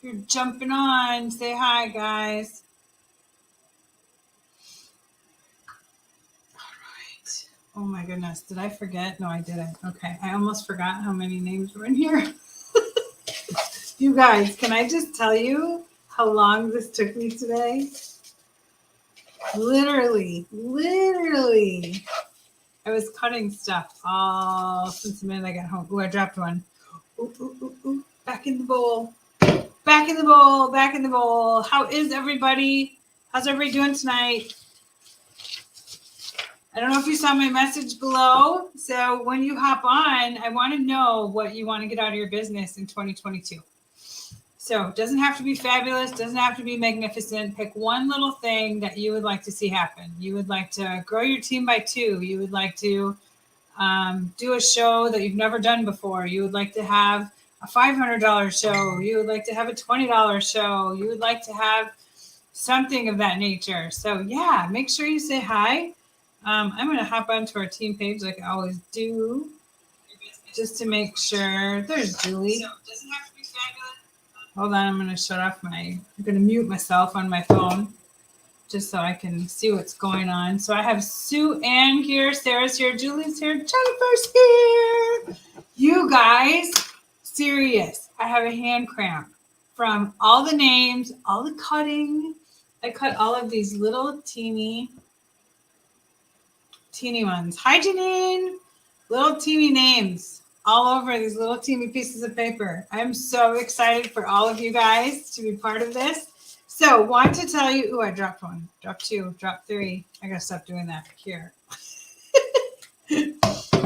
you're jumping on, say hi, guys. All right. Oh my goodness. Did I forget? No, I didn't. Okay. I almost forgot how many names were in here. You guys, can I just tell you how long this took me today? Literally. I was cutting stuff all since the minute I got home. Oh, I dropped one. Ooh. Back in the bowl. Back in the bowl. How is everybody? How's everybody doing tonight? I don't know if you saw my message below. So when you hop on, I want to know what you want to get out of your business in 2022. So it doesn't have to be fabulous, doesn't have to be magnificent. Pick one little thing that you would like to see happen. You would like to grow your team by 2. You would like to do a show that you've never done before. You would like to have a $500 show. You would like to have a $20 show. You would like to have something of that nature. So yeah, make sure you say hi. I'm going to hop onto our team page like I always do, just to make sure. There's Julie. So it doesn't have to be fabulous. Hold on, I'm going to I'm going to mute myself on my phone just so I can see what's going on. So I have Sue Ann here, Sarah's here, Julie's here, Jennifer's here. You guys, serious. I have a hand cramp from all the names, all the cutting. I cut all of these little teeny ones. Hi, Janine. Little teeny names all over these little teeny pieces of paper. I'm so excited for all of you guys to be part of this. So want to tell you, I dropped one, dropped 2, dropped 3. I gotta stop doing that here.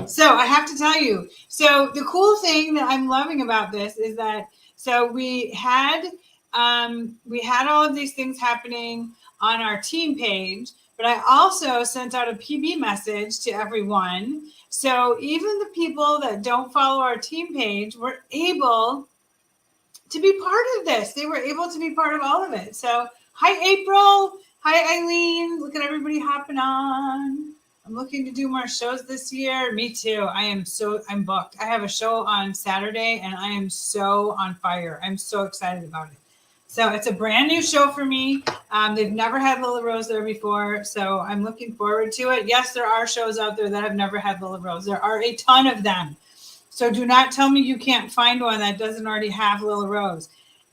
So I have to tell you, so the cool thing that I'm loving about this is that, so we had all of these things happening on our team page, but I also sent out a PB message to everyone. So even the people that don't follow our team page were able to be part of this. They were able to be part of all of it. So hi, April. Hi, Eileen. Look at everybody hopping on. I'm looking to do more shows this year. Me too. I'm booked. I have a show on Saturday and I am so on fire. I'm so excited about it. So it's a brand new show for me. They've never had Lilla Rose there before. So I'm looking forward to it. Yes, there are shows out there that have never had Lilla Rose. There are a ton of them. So do not tell me you can't find one that doesn't already have Lilla Rose.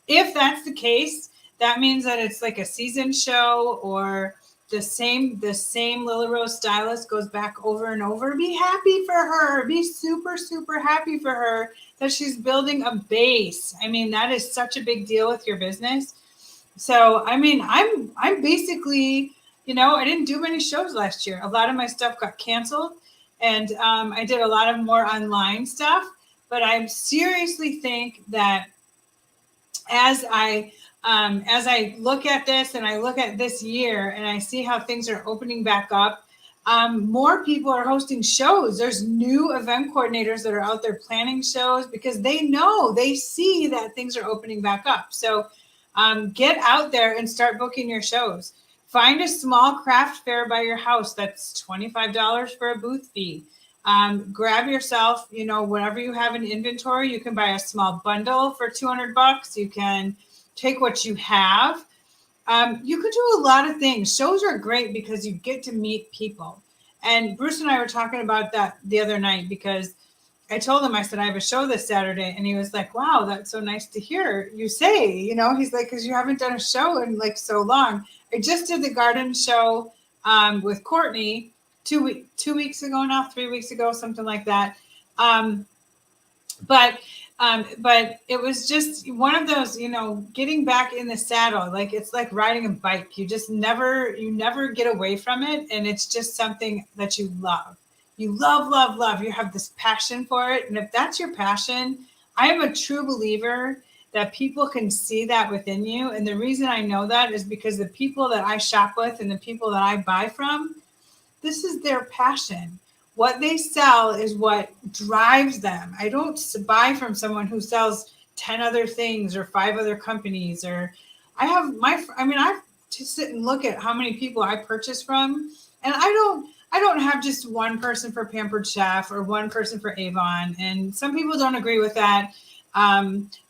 If that's the case, that means that it's like a season show or the same Lilla Rose stylist goes back over and over. Be happy for her. Be super, super happy for her that she's building a base. I mean, that is such a big deal with your business. So, I mean, I'm basically, I didn't do many shows last year. A lot of my stuff got canceled. And I did a lot of more online stuff, but I seriously think that as I look at this and I look at this year and I see how things are opening back up, more people are hosting shows. There's new event coordinators that are out there planning shows because they see that things are opening back up. So get out there and start booking your shows. Find a small craft fair by your house. That's $25 for a booth fee. Grab yourself, whatever you have in inventory. You can buy a small bundle for $200. You can take what you have. You could do a lot of things. Shows are great because you get to meet people. And Bruce and I were talking about that the other night because I told him, I said, I have a show this Saturday. And he was like, wow, that's so nice to hear you say, he's like, because you haven't done a show in like so long. I just did the garden show with Courtney 2 weeks ago now, 3 weeks ago, something like that. But it was just one of those, getting back in the saddle. Like it's like riding a bike. You never get away from it. And it's just something that you love. You love. You have this passion for it. And if that's your passion, I am a true believer that people can see that within you. And the reason I know that is because the people that I shop with and the people that I buy from, this is their passion. What they sell is what drives them. I don't buy from someone who sells 10 other things or 5 other companies, or I have to sit and look at how many people I purchase from. And I don't have just one person for Pampered Chef or one person for Avon. And some people don't agree with that.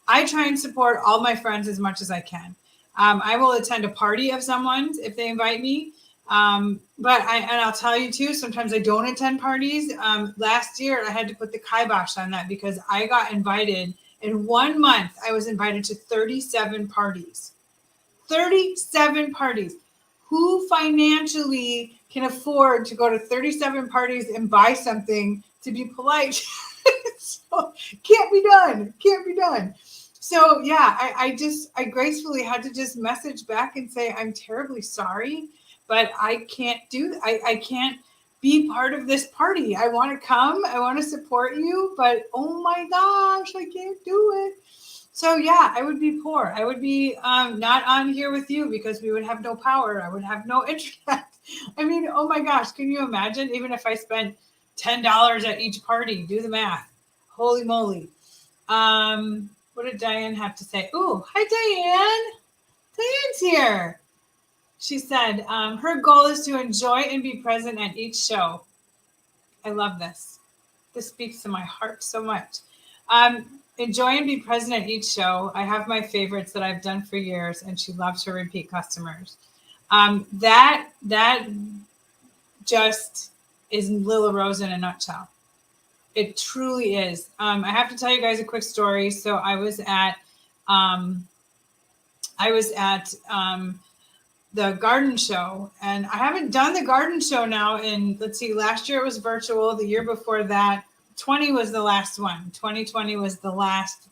I try and support all my friends as much as I can. I will attend a party of someone's if they invite me. But I'll tell you too, sometimes I don't attend parties. Last year I had to put the kibosh on that because I got invited in 1 month. I was invited to 37 parties. 37 parties. Who financially can afford to go to 37 parties and buy something to be polite? So can't be done. Can't be done. So yeah, I gracefully had to just message back and say, I'm terribly sorry, but I can't I can't be part of this party. I want to come, I want to support you, but oh my gosh, I can't do it. So yeah, I would be poor. I would be not on here with you because we would have no power. I would have no internet. I mean, oh my gosh, can you imagine? Even if I spent $10 at each party, do the math. Holy moly. What did Diane have to say? Oh, hi, Diane. Diane's here. She said her goal is to enjoy and be present at each show. I love this. This speaks to my heart so much. Enjoy and be present at each show. I have my favorites that I've done for years, and she loves her repeat customers. That just is Lilla Rose in a nutshell. It truly is. I have to tell you guys a quick story. So I was at the garden show, and I haven't done the garden show now in, let's see, last year it was virtual. The year before that, 20 was the last one. 2020 was the last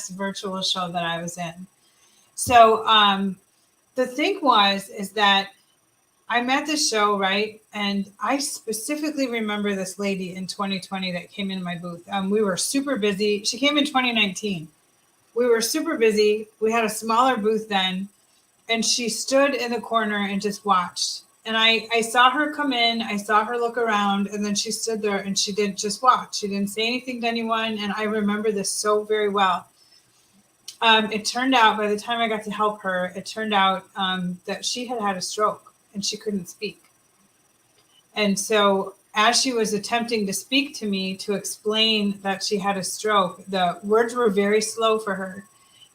virtual show that I was in. So the thing is that I'm at the show, right? And I specifically remember this lady in 2020 that came in my booth. We were super busy. She came in 2019. We were super busy. We had a smaller booth then. And she stood in the corner and just watched. And I saw her come in. I saw her look around. And then she stood there and she didn't just watch. She didn't say anything to anyone. And I remember this so very well. It turned out, by the time I got to help her, it turned out that she had a stroke and she couldn't speak. And so as she was attempting to speak to me to explain that she had a stroke, the words were very slow for her.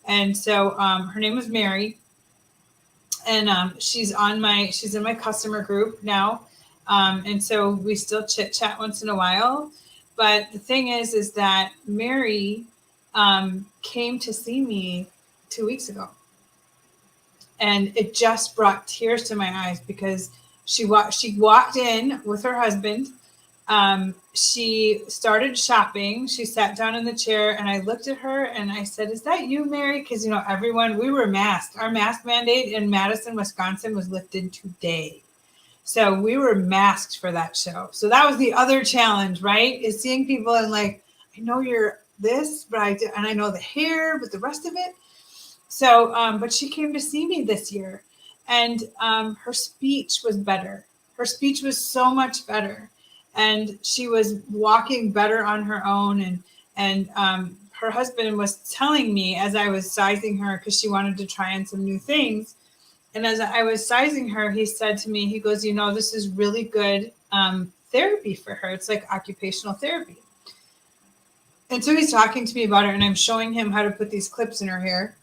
And so her name was Mary. And she's in my customer group now. And so we still chit chat once in a while. But the thing is that Mary came to see me 2 weeks ago. And it just brought tears to my eyes because she walked in with her husband. She started shopping. She sat down in the chair and I looked at her and I said, "Is that you, Mary?" Because, we were masked. Our mask mandate in Madison, Wisconsin was lifted today. So we were masked for that show. So that was the other challenge, right? Is seeing people and like, I know you're this, but I know the hair, but the rest of it. So, but she came to see me this year and her speech was better. Her speech was so much better. And she was walking better on her own. And her husband was telling me as I was sizing her, because she wanted to try on some new things. And as I was sizing her, he said to me, he goes, this is really good therapy for her. It's like occupational therapy. And so he's talking to me about it, and I'm showing him how to put these clips in her hair.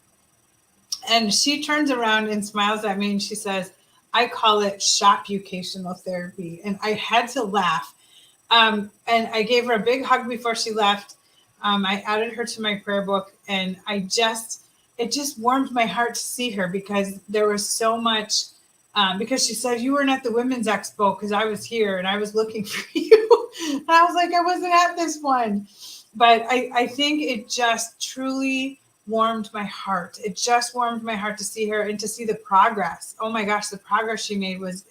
And she turns around and smiles at me and she says, "I call it shop-ucational therapy." And I had to laugh. And I gave her a big hug before she left. I added her to my prayer book, and it just warmed my heart to see her because there was so much, because she said, "You weren't at the Women's Expo," because I was here and I was looking for you. And I was like, I wasn't at this one. But I think it just truly warmed my heart. It just warmed my heart to see her and to see the progress. Oh my gosh, the progress she made was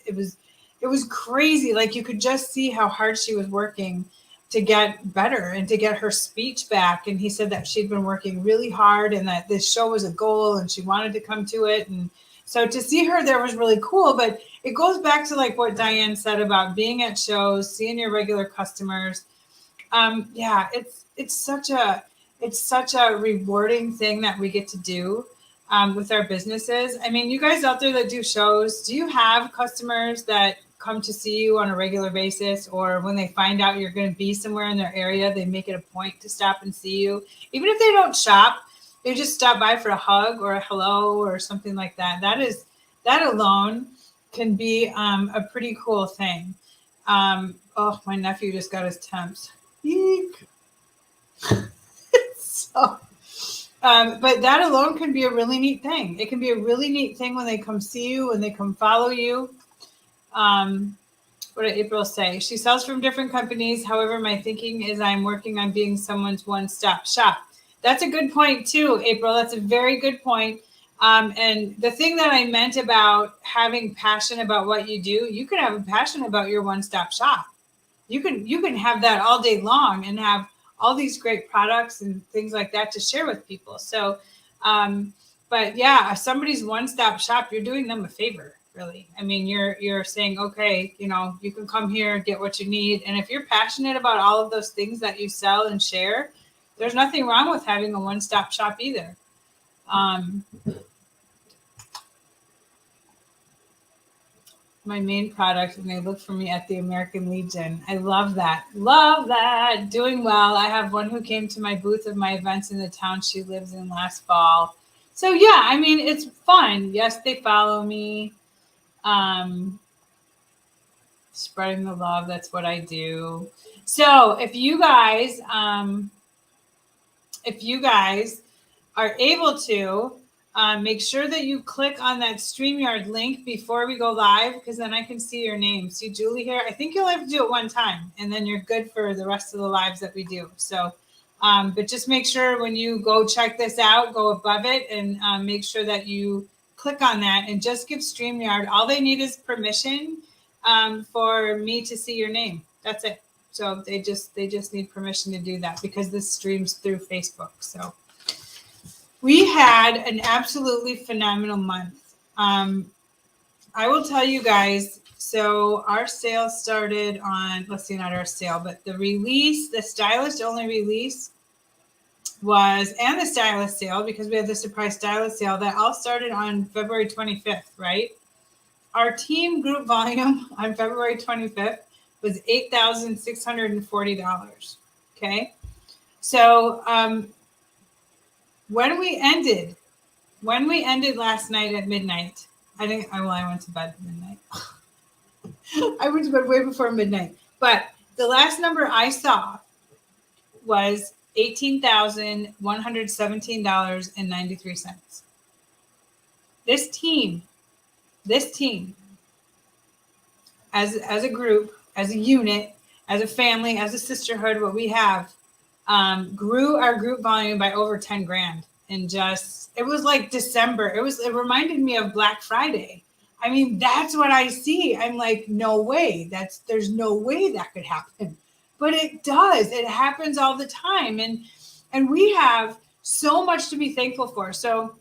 crazy. Like you could just see how hard she was working to get better and to get her speech back. And he said that she'd been working really hard and that this show was a goal and she wanted to come to it. And so to see her there was really cool. But it goes back to like what Diane said about being at shows, seeing your regular customers. Yeah, it's such a rewarding thing that we get to do with our businesses. I mean, you guys out there that do shows, do you have customers that come to see you on a regular basis, or when they find out you're going to be somewhere in their area, they make it a point to stop and see you, even if they don't shop? they just stop by for a hug or a hello or something like that. That alone can be a pretty cool thing. Oh, my nephew just got his temps. Eek. So, but that alone can be a really neat thing. It can be a really neat thing when they come see you, when they come follow you. What did April say? She sells from different companies. However, my thinking is I'm working on being someone's one-stop shop. That's a good point too, April. That's a very good point. And the thing that I meant about having passion about what you do, you can have a passion about your one-stop shop. You can have that all day long and have all these great products and things like that to share with people. So, but yeah, if somebody's one-stop shop, you're doing them a favor, really. I mean, you're saying, okay, you can come here, get what you need. And if you're passionate about all of those things that you sell and share, there's nothing wrong with having a one-stop shop either. My main product, and they look for me at the American Legion. I love that. Love that. Doing well. I have one who came to my booth of my events in the town she lives in last fall. So yeah, I mean, it's fun. Yes, they follow me. Spreading the love. That's what I do. So if you guys are able to, make sure that you click on that StreamYard link before we go live, because then I can see your name. See Julie here? I think you'll have to do it one time, and then you're good for the rest of the lives that we do. So, but just make sure when you go check this out, go above it and make sure that you click on that and just give StreamYard. All they need is permission for me to see your name. That's it. So they just need permission to do that because this streams through Facebook. So. We had an absolutely phenomenal month. I will tell you guys, so our sale started on, let's see, not our sale, but the release, the stylist only release was, and the stylist sale, because we had the surprise stylist sale, that all started on February 25th, right? Our team group volume on February 25th was $8,640. Okay. So, when we ended last night at midnight, I went to bed at midnight. I went to bed way before midnight. But the last number I saw was $18,117.93. This team, as a group, as a unit, as a family, as a sisterhood, what we have, grew our group volume by over 10 grand. And it was like December. It reminded me of Black Friday. I mean, that's what I see. I'm like, no way. There's no way that could happen. But it does. It happens all the time. And we have so much to be thankful for. So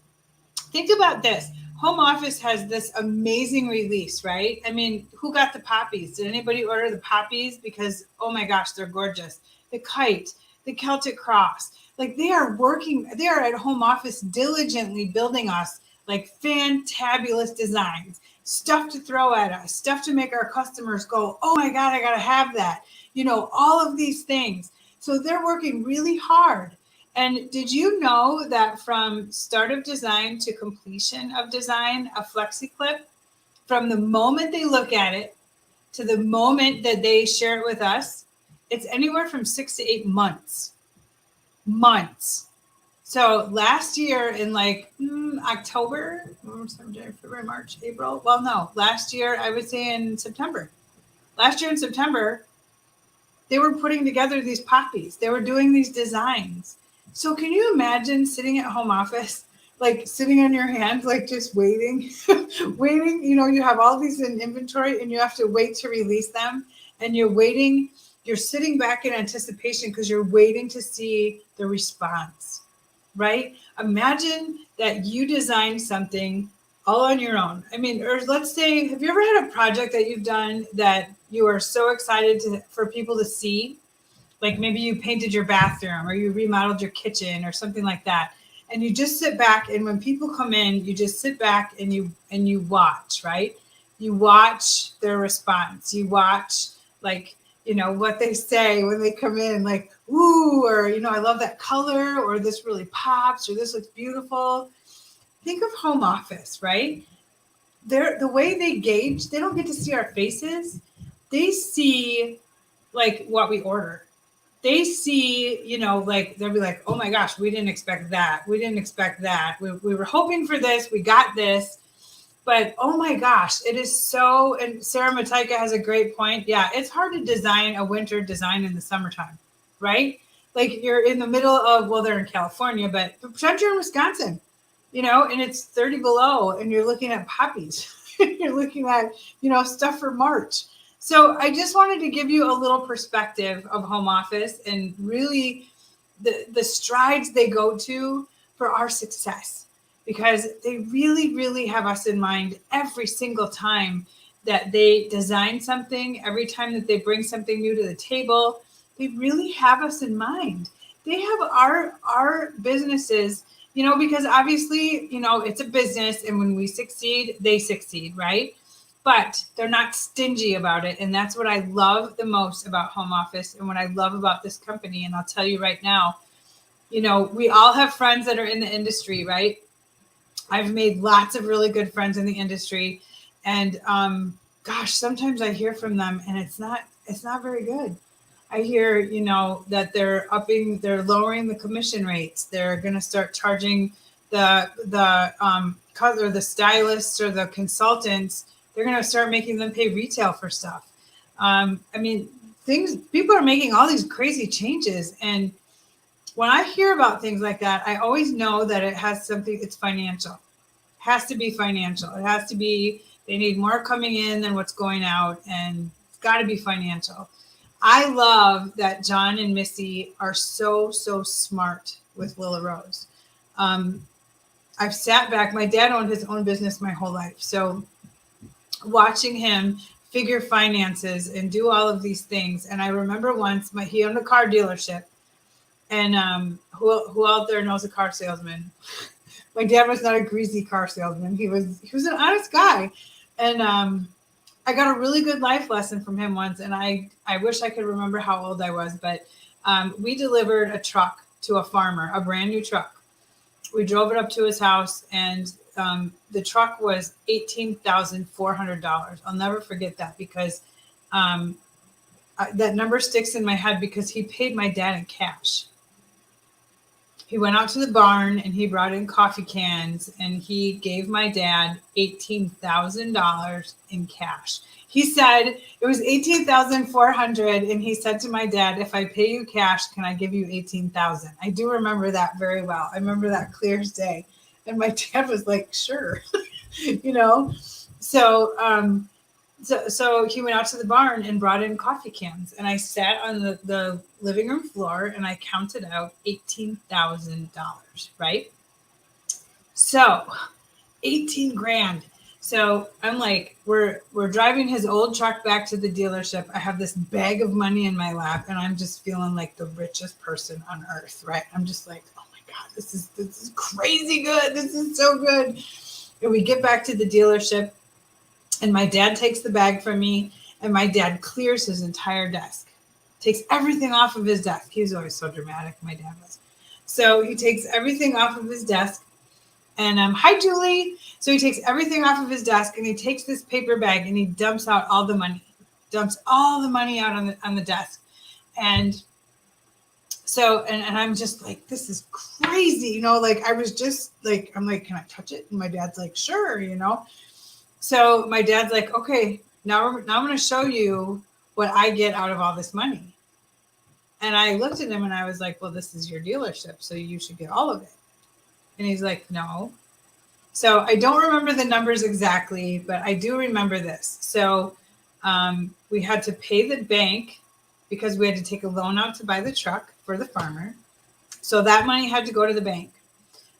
think about this. Home office has this amazing release, right? I mean, who got the poppies? Did anybody order the poppies? Because, oh my gosh, they're gorgeous. The kite, the Celtic cross, like they are at home office diligently building us like fantabulous designs, stuff to throw at us, stuff to make our customers go, oh my God, I got to have that. All of these things. So they're working really hard. And did you know that from start of design to completion of design, a flexi clip, from the moment they look at it to the moment that they share it with us, it's anywhere from 6 to 8 months. So last year in like October, February, March, April. Well, no, last year, I would say in September. Last year in September, they were putting together these poppies. They were doing these designs. So can you imagine sitting at home office, like sitting on your hands, like just waiting, waiting, you have all these in inventory and you have to wait to release them, and you're waiting. You're sitting back in anticipation because you're waiting to see the response, right? Imagine that you designed something all on your own. I mean, or let's say, have you ever had a project that you've done that you are so excited for people to see? Like maybe you painted your bathroom or you remodeled your kitchen or something like that. And you just sit back, and when people come in, you just sit back and you watch, right? You watch their response. You watch like what they say when they come in, like, ooh, or, I love that color, or this really pops, or this looks beautiful. Think of home office, right? The way they gauge, they don't get to see our faces. They see like what we order. They see, like they'll be like, oh my gosh, we didn't expect that. We didn't expect that. We were hoping for this. We got this. But oh my gosh, it is so, and Sarah Mataika has a great point. Yeah, it's hard to design a winter design in the summertime, right? Like you're in the middle of, well, they're in California, but pretend you're in Wisconsin, and it's 30 below and you're looking at poppies. You're looking at, stuff for March. So I just wanted to give you a little perspective of home office and really the strides they go to for our success, because they really, really have us in mind every single time that they design something, every time that they bring something new to the table. They really have us in mind. They have our businesses, because obviously, it's a business, and when we succeed, they succeed, right? But they're not stingy about it. And that's what I love the most about home office and what I love about this company. And I'll tell you right now, we all have friends that are in the industry, right? I've made lots of really good friends in the industry, and gosh, sometimes I hear from them and it's not very good. I hear, that they're lowering the commission rates. They're going to start charging or the stylists or the consultants. They're going to start making them pay retail for stuff. People are making all these crazy changes, and when I hear about things like that, I always know that it has something, it's financial. It has to be financial. It has to be, they need more coming in than what's going out, and it's got to be financial. I love that John and Missy are so, so smart with Lilla Rose. I've sat back, my dad owned his own business my whole life. So watching him figure finances and do all of these things. And I remember once he owned a car dealership. And who out there knows a car salesman? My dad was not a greasy car salesman. He was an honest guy. And I got a really good life lesson from him once. And I wish I could remember how old I was, but we delivered a truck to a farmer, a brand new truck. We drove it up to his house, and the truck was $18,400. I'll never forget that, because that number sticks in my head because he paid my dad in cash. He went out to the barn and he brought in coffee cans, and he gave my dad $18,000 in cash. He said it was $18,400, and he said to my dad, "If I pay you cash, can I give you $18,000?" I do remember that very well. I remember that clear as day. And my dad was like, "Sure," So he went out to the barn and brought in coffee cans, and I sat on the living room floor and I counted out $18,000, right? So 18 grand. So I'm like, we're driving his old truck back to the dealership. I have this bag of money in my lap, and I'm just feeling like the richest person on earth, right? I'm just like, oh my God, this is crazy good. This is so good. And we get back to the dealership, and my dad takes the bag from me, and my dad clears his entire desk, takes everything off of his desk. He was always so dramatic, my dad was. So he takes everything off of his desk, and hi, Julie. So he takes everything off of his desk, and he takes this paper bag and he dumps out all the money, out on the desk. And so, and I'm just like, this is crazy, like I was just like, I'm like, can I touch it? And my dad's like, sure, So my dad's like, okay, now I'm going to show you what I get out of all this money. And I looked at him and I was like, well, this is your dealership, so you should get all of it. And he's like, no. So I don't remember the numbers exactly, but I do remember this. So we had to pay the bank because we had to take a loan out to buy the truck for the farmer. So that money had to go to the bank.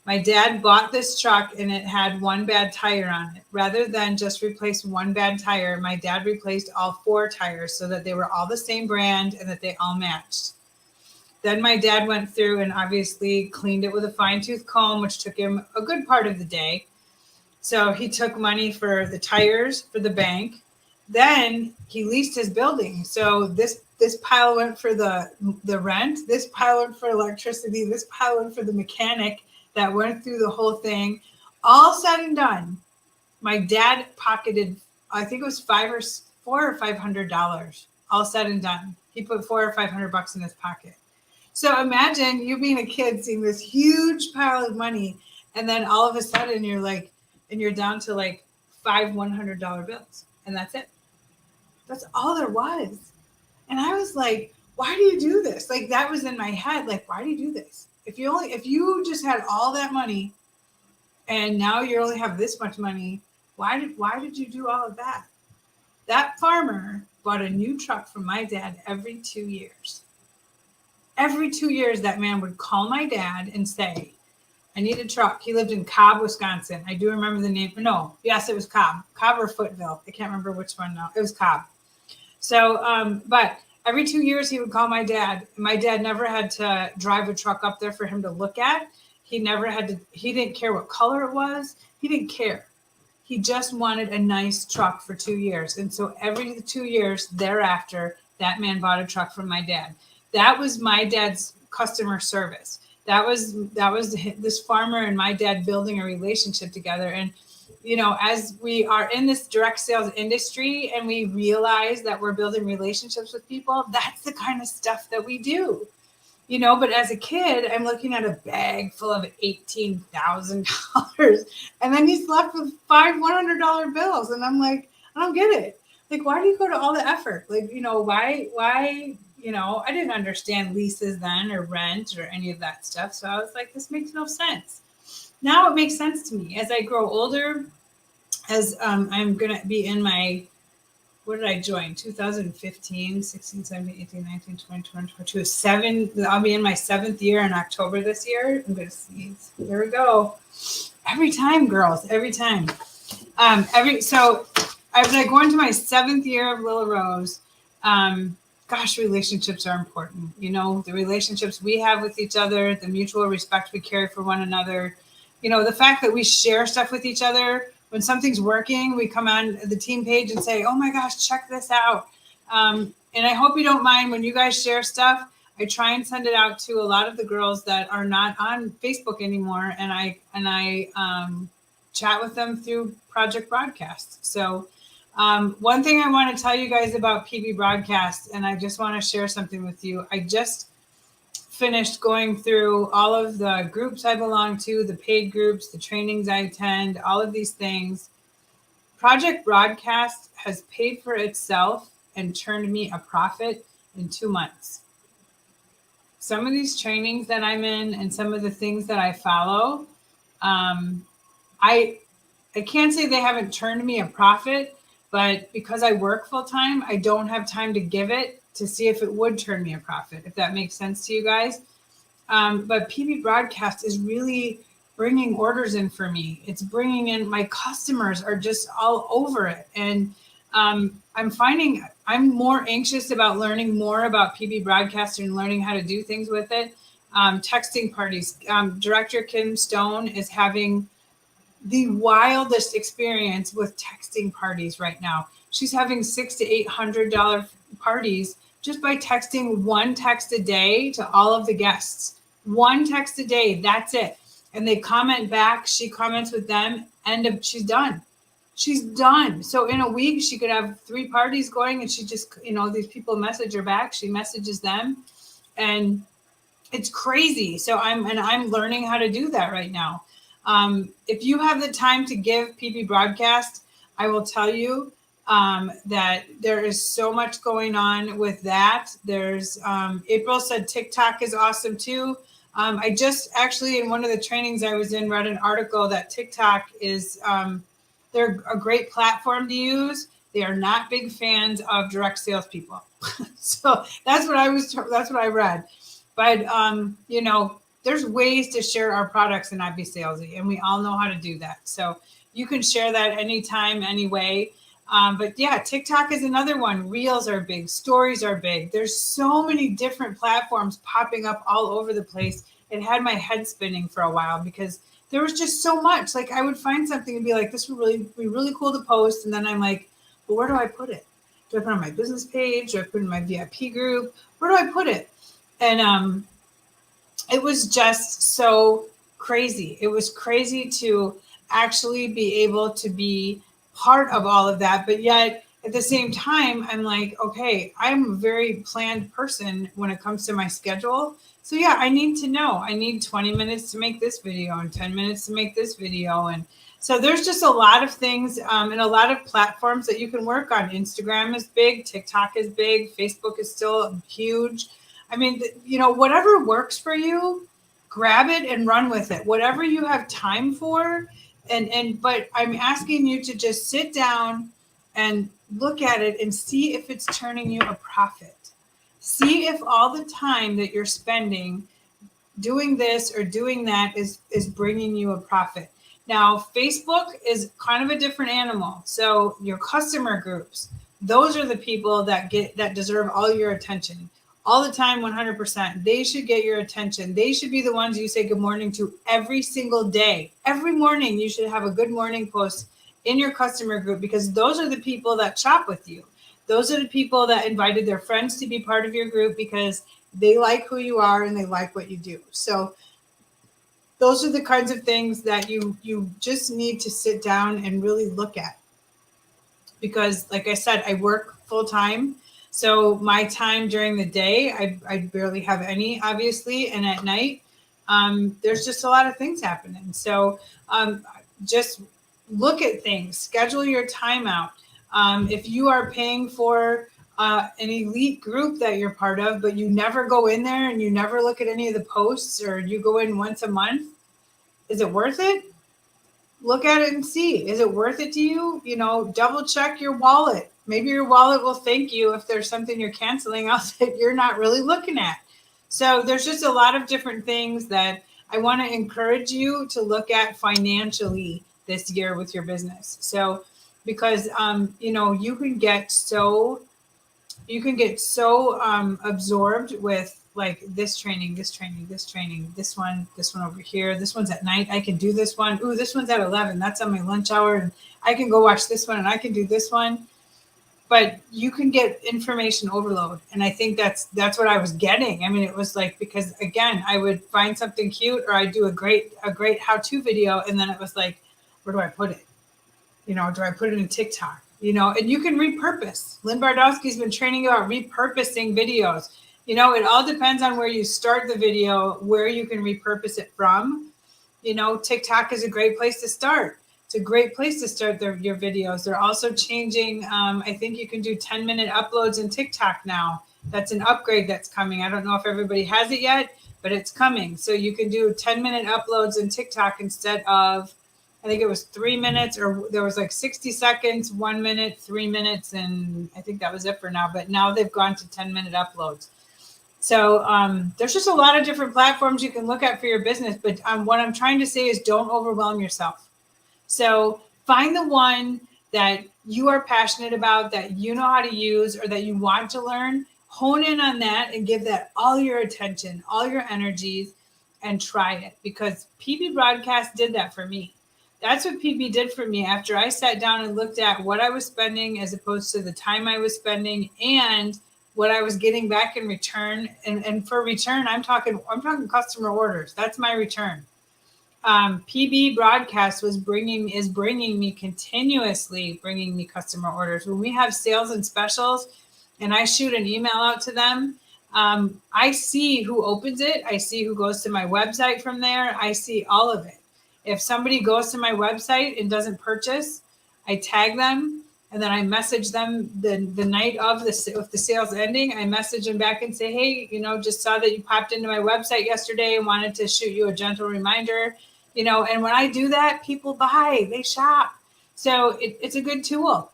My dad bought this truck and it had one bad tire on it. Rather than just replace one bad tire, my dad replaced all 4 tires so that they were all the same brand and that they all matched. Then my dad went through and obviously cleaned it with a fine-tooth comb, which took him a good part of the day. So he took money for the tires for the bank, then he leased his building. So this pile went for the rent, this pile went for electricity, this pile went for the mechanic that went through the whole thing. All said and done, my dad pocketed, I think it was $400 or $500. All said and done, he put $400 or $500 in his pocket. So imagine you being a kid seeing this huge pile of money, and then all of a sudden you're like, and you're down to like 5 $100 bills, and that's it. That's all there was. And I was like, why do you do this? Like, that was in my head. Like, why do you do this? If you just had all that money and now you only have this much money, why did you do all of that? That farmer bought a new truck from my dad every 2 years. Every 2 years, that man would call my dad and say, I need a truck. He lived in Cobb, Wisconsin. I do remember the name. No, yes, it was Cobb. Cobb or Footville. I can't remember which one now. It was Cobb. So, but every 2 years he would call my dad. My dad never had to drive a truck up there for him to look at. He didn't care what color it was. He didn't care. He just wanted a nice truck for 2 years. And so every 2 years thereafter, that man bought a truck from my dad. That was my dad's customer service. That was this farmer and my dad building a relationship together. And, you know, as we are in this direct sales industry and we realize that we're building relationships with people, that's the kind of stuff that we do, you know. But as a kid, I'm looking at a bag full of $18,000, and then he's left with $100 bills. And I'm like, I don't get it. Like, why do you go to all the effort? Like, you know, why, you know, I didn't understand leases then, or rent, or any of that stuff. So I was like, this makes no sense. Now it makes sense to me as I grow older, as I'm going to be in my, what did I join? 2015, 16, 17, 18, 19, 20, 21, 22, I'll be in my 7th year in October this year. I'm going to sneeze. Here we go. Every time, girls, every time. So I was like going to my 7th year of Lilla Rose. Gosh, relationships are important. You know, the relationships we have with each other, the mutual respect we carry for one another. You know, the fact that we share stuff with each other. When something's working, we come on the team page and say, oh my gosh, check this out. And I hope you don't mind when you guys share stuff. I try and send it out to a lot of the girls that are not on Facebook anymore. And I chat with them through Project Broadcast. So one thing I want to tell you guys about PB Broadcast, and I just want to share something with you. I just finished going through all of the groups I belong to, the paid groups, the trainings I attend, all of these things. Project Broadcast has paid for itself and turned me a profit in 2 months. Some of these trainings that I'm in and some of the things that I follow, I can't say they haven't turned me a profit, but because I work full time, I don't have time to give it to see if it would turn me a profit, if that makes sense to you guys. But PB Broadcast is really bringing orders in for me. It's bringing in, my customers are just all over it. And I'm finding I'm more anxious about learning more about PB Broadcast and learning how to do things with it. Texting parties. Director Kim Stone is having the wildest experience with texting parties right now. She's having $600 to $800 parties just by texting one text a day to all of the guests. One text a day, that's it. And they comment back, she comments with them, she's done. She's done. So in a week, she could have 3 parties going, and she just, you know, these people message her back, she messages them, and it's crazy. So I'm learning how to do that right now. If you have the time to give PB Broadcast, I will tell you that there is so much going on with that. There's April said TikTok is awesome too. I just actually, in one of the trainings I was in, read an article that TikTok is they're a great platform to use. They are not big fans of direct salespeople. So that's what I read. But you know, there's ways to share our products and not be salesy, and we all know how to do that. So you can share that anytime, any way. But yeah, TikTok is another one. Reels are big. Stories are big. There's so many different platforms popping up all over the place. It had my head spinning for a while because there was just so much. Like, I would find something and be like, this would really be really cool to post. And then I'm like, but where do I put it? Do I put it on my business page? Do I put it in my VIP group? Where do I put it? And it was just so crazy. It was crazy to actually be able to be part of all of that. But yet at the same time, I'm like, okay, I'm a very planned person when it comes to my schedule. So yeah, I need to know. I need 20 minutes to make this video and 10 minutes to make this video. And so there's just a lot of things and a lot of platforms that you can work on. Instagram is big, TikTok is big, Facebook is still huge. I mean, whatever works for you, grab it and run with it. Whatever you have time for. But I'm asking you to just sit down and look at it and see if it's turning you a profit. See if all the time that you're spending doing this or doing that is bringing you a profit. Now, Facebook is kind of a different animal. So your customer groups, those are the people that deserve all your attention all the time, 100%. They should get your attention. They should be the ones you say good morning to every single day. Every morning, you should have a good morning post in your customer group, because those are the people that shop with you. Those are the people that invited their friends to be part of your group because they like who you are and they like what you do. So those are the kinds of things that you just need to sit down and really look at. Because like I said, I work full time. So my time during the day, I barely have any, obviously. And at night, there's just a lot of things happening. So just look at things, schedule your time out. If you are paying for an elite group that you're part of, but you never go in there and you never look at any of the posts, or you go in once a month, is it worth it? Look at it and see, is it worth it to you? Double check your wallet. Maybe your wallet will thank you if there's something you're canceling out that you're not really looking at. So there's just a lot of different things that I want to encourage you to look at financially this year with your business. So because you can get so absorbed with like this training, this one over here, this one's at night, I can do this one. Ooh, this one's at 11, that's on my lunch hour, and I can go watch this one and I can do this one. But you can get information overload. And I think that's what I was getting. I mean, it was like, because again, I would find something cute, or I'd do a great how-to video. And then it was like, where do I put it? Do I put it in TikTok? And you can repurpose. Lynn Bardowski's been training about repurposing videos. It all depends on where you start the video, where you can repurpose it from. TikTok is a great place to start. It's a great place to start your videos. They're also changing. I think you can do 10-minute uploads in TikTok now. That's an upgrade that's coming. I don't know if everybody has it yet, but it's coming. So you can do 10-minute uploads in TikTok instead of, I think it was 3 minutes, or there was like 60 seconds, 1 minute, 3 minutes. And I think that was it for now. But now they've gone to 10-minute uploads. So there's just a lot of different platforms you can look at for your business. But what I'm trying to say is don't overwhelm yourself. So find the one that you are passionate about, that you know how to use, or that you want to learn. Hone in on that and give that all your attention, all your energies, and try it. Because PB Broadcast did that for me. That's what PB did for me after I sat down and looked at what I was spending as opposed to the time I was spending and what I was getting back in return. And for return, I'm talking customer orders. That's my return. PB Broadcast is bringing me continuously customer orders. When we have sales and specials and I shoot an email out to them, I see who opens it. I see who goes to my website from there. I see all of it. If somebody goes to my website and doesn't purchase, I tag them, and then I message them the night of the sales ending. I message them back and say, hey, just saw that you popped into my website yesterday and wanted to shoot you a gentle reminder. And when I do that, people buy, they shop. So it's a good tool.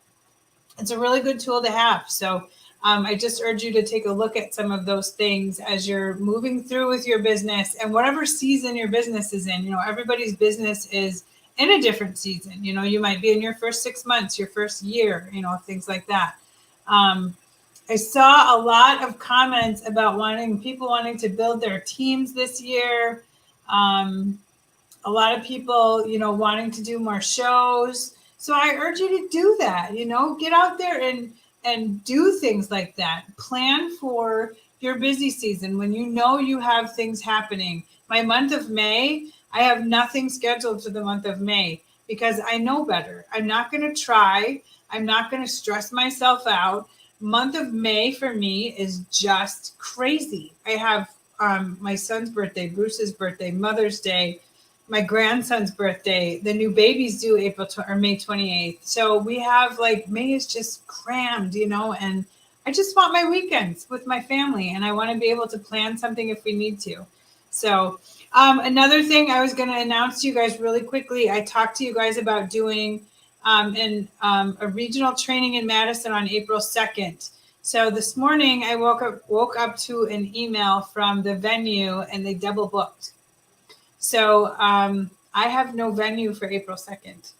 It's a really good tool to have. So I just urge you to take a look at some of those things as you're moving through with your business and whatever season your business is in. Everybody's business is in a different season. You might be in your first 6 months, your first year, things like that. I saw a lot of comments about people wanting to build their teams this year. A lot of people, wanting to do more shows. So I urge you to do that, get out there and do things like that. Plan for your busy season when you have things happening. My month of May, I have nothing scheduled for the month of May because I know better. I'm not going to try. I'm not going to stress myself out. Month of May for me is just crazy. I have my son's birthday, Bruce's birthday, Mother's Day, my grandson's birthday. The new baby's due May 28th. So we have May is just crammed, and I just want my weekends with my family, and I want to be able to plan something if we need to. So another thing I was going to announce to you guys really quickly, I talked to you guys about doing a regional training in Madison on April 2nd. So this morning I woke up to an email from the venue, and they double booked. So I have no venue for April 2nd.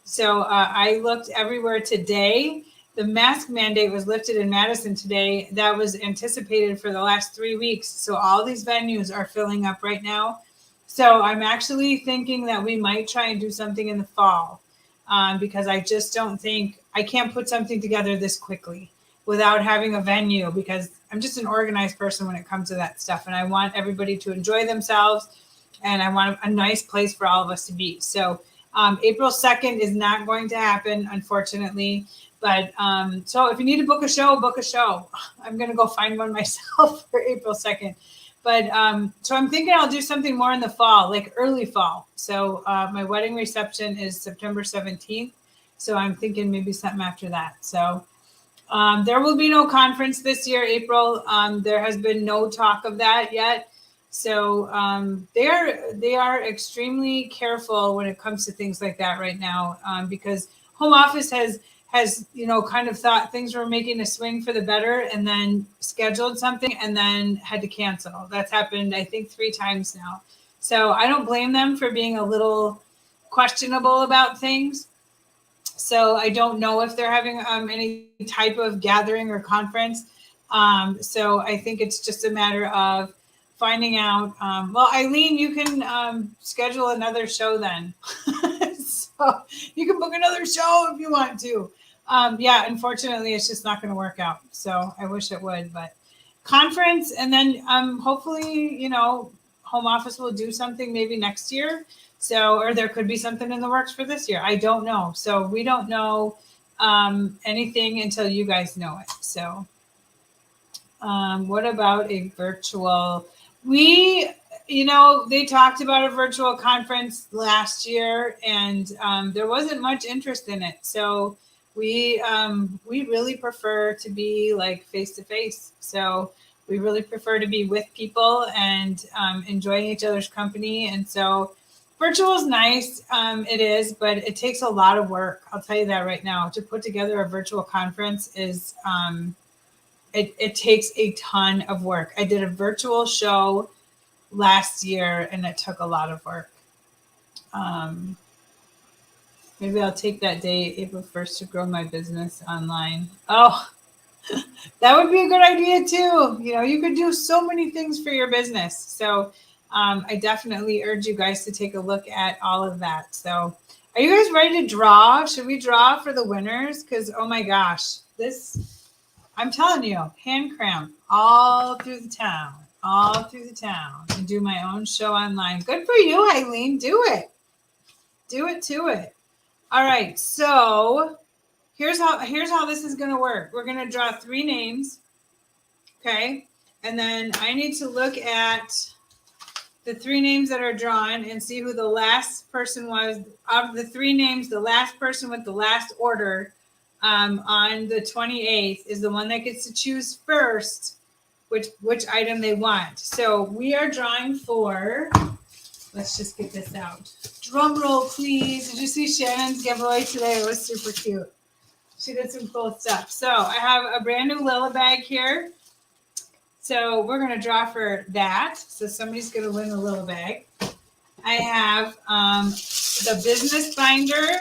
So I looked everywhere today. The mask mandate was lifted in Madison today. That was anticipated for the last 3 weeks. So all these venues are filling up right now. So I'm actually thinking that we might try and do something in the fall because I just don't think I can't put something together this quickly without having a venue, because I'm just an organized person when it comes to that stuff. And I want everybody to enjoy themselves, and I want a nice place for all of us to be. So April 2nd is not going to happen, unfortunately. But so if you need to book a show, book a show. I'm going to go find one myself for April 2nd. But so I'm thinking I'll do something more in the fall, like early fall. So my wedding reception is September 17th. So I'm thinking maybe something after that. So there will be no conference this year, April. There has been no talk of that yet. So they are extremely careful when it comes to things like that right now, because home office has kind of thought things were making a swing for the better, and then scheduled something and then had to cancel. That's happened, I think, 3 times now. So I don't blame them for being a little questionable about things. So I don't know if they're having any type of gathering or conference. So I think it's just a matter of finding out. Well, Eileen, you can schedule another show then. So you can book another show if you want to. Yeah, unfortunately, it's just not going to work out. So I wish it would, but conference, and then hopefully, home office will do something maybe next year. So, or there could be something in the works for this year. I don't know. So we don't know anything until you guys know it. So what about a virtual? They talked about a virtual conference last year, and there wasn't much interest in it. So we really prefer to be like face to face. So we really prefer to be with people and enjoying each other's company. And so virtual is nice. It is, but it takes a lot of work. I'll tell you that right now. To put together a virtual conference is it takes a ton of work. I did a virtual show last year, and it took a lot of work. Maybe I'll take that day, April 1st, to grow my business online. Oh, that would be a good idea too. You could do so many things for your business. So I definitely urge you guys to take a look at all of that. So are you guys ready to draw? Should we draw for the winners? Because, oh my gosh, I'm telling you, hand cramp all through the town, and do my own show online. Good for you, Eileen. Do it. Do it to it. All right. So here's how this is going to work. We're going to draw 3 names. Okay. And then I need to look at the 3 names that are drawn and see who the last person was. Of the 3 names, the last person with the last order on the 28th is the one that gets to choose first which item they want. So we are drawing for, let's just get this out. Drum roll, please. Did you see Shannon's giveaway today? It was super cute. She did some cool stuff. So I have a brand new Lilla Bag here. So we're going to draw for that. So somebody's going to win the Lilla Bag. I have the business binder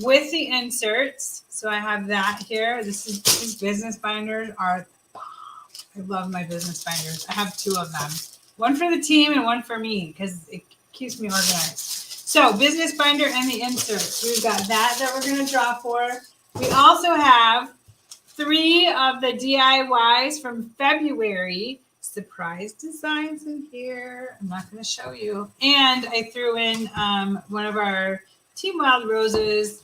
with the inserts. So I have that here. These business binders are, I love my business binders. I have 2 of them. One for the team and one for me because it keeps me organized. So business binder and the inserts. We've got that we're going to draw for. We also have 3 of the DIYs from February. Surprise designs in here. I'm not going to show you. And I threw in one of our Team Wild Roses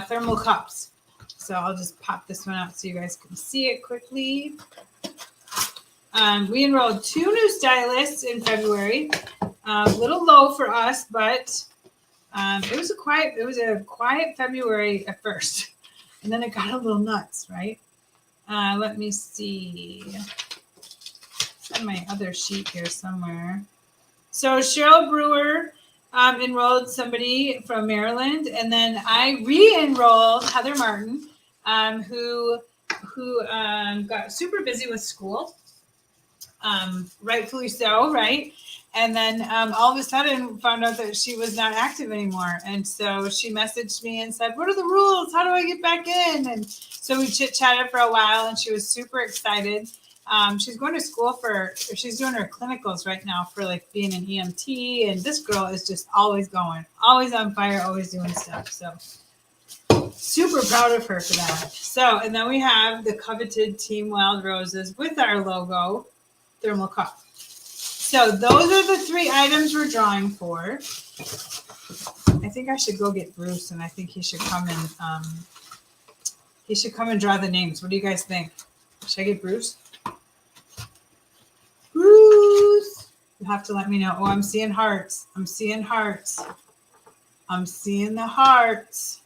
thermal cups. So I'll just pop this one out so you guys can see it quickly. We enrolled 2 new stylists in February. A little low for us, but it was a quiet February at first, and then it got a little nuts, right? Let me see. It's on my other sheet here somewhere. So Cheryl Brewer enrolled somebody from Maryland, and then I re-enrolled Heather Martin, who got super busy with school. Rightfully so, right? And then all of a sudden found out that she was not active anymore. And so she messaged me and said, what are the rules? How do I get back in? And so we chit-chatted for a while, and she was super excited. She's going to school she's doing her clinicals right now for like being an EMT. And this girl is just always going, always on fire, always doing stuff. So super proud of her for that. So, and then we have the coveted Team Wild Roses with our logo thermal cup. So those are the 3 items we're drawing for. I think I should go get Bruce, and I think he should come and draw the names. What do you guys think? Should I get Bruce? Bruce, you have to let me know. Oh, I'm seeing hearts. I'm seeing hearts. I'm seeing the hearts.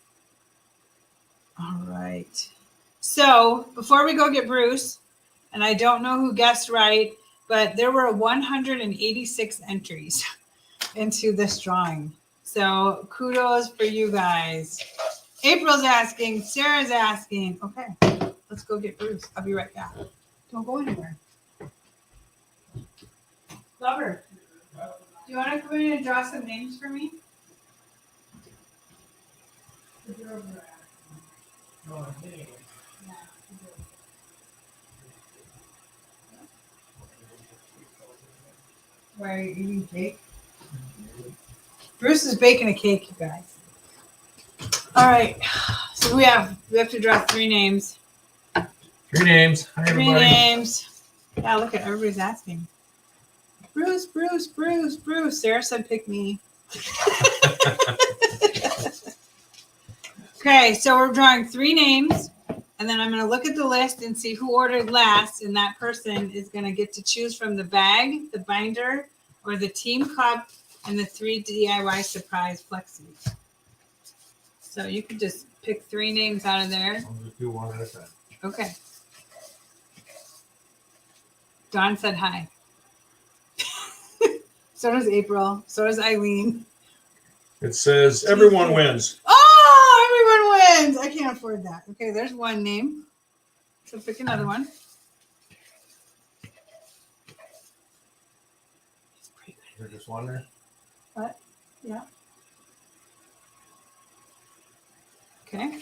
All right. So before we go get Bruce, and I don't know who guessed right, but there were 186 entries into this drawing. So kudos for you guys. April's asking, Sarah's asking. Okay, let's go get Bruce. I'll be right back. Don't go anywhere. Lover, do you want to come in and draw some names for me? Why are you eating cake? Bruce is baking a cake, you guys. All right. So we have to draw 3 names. 3 names. Hi, everybody. 3 names. Yeah, look at everybody's asking. Bruce, Bruce, Bruce, Bruce. Sarah said pick me. Okay, so we're drawing 3 names. And then I'm going to look at the list and see who ordered last. And that person is going to get to choose from the bag, the binder, or the team cup, and the 3 DIY surprise flexis. So you could just pick 3 names out of there. I'll just do one at a time. Okay. Dawn said hi. So does April. So does Eileen. It says everyone wins. Oh, everyone wins. I can't afford that. Okay, there's 1 name. So pick another one. There's just 1 there. What? Yeah. Okay.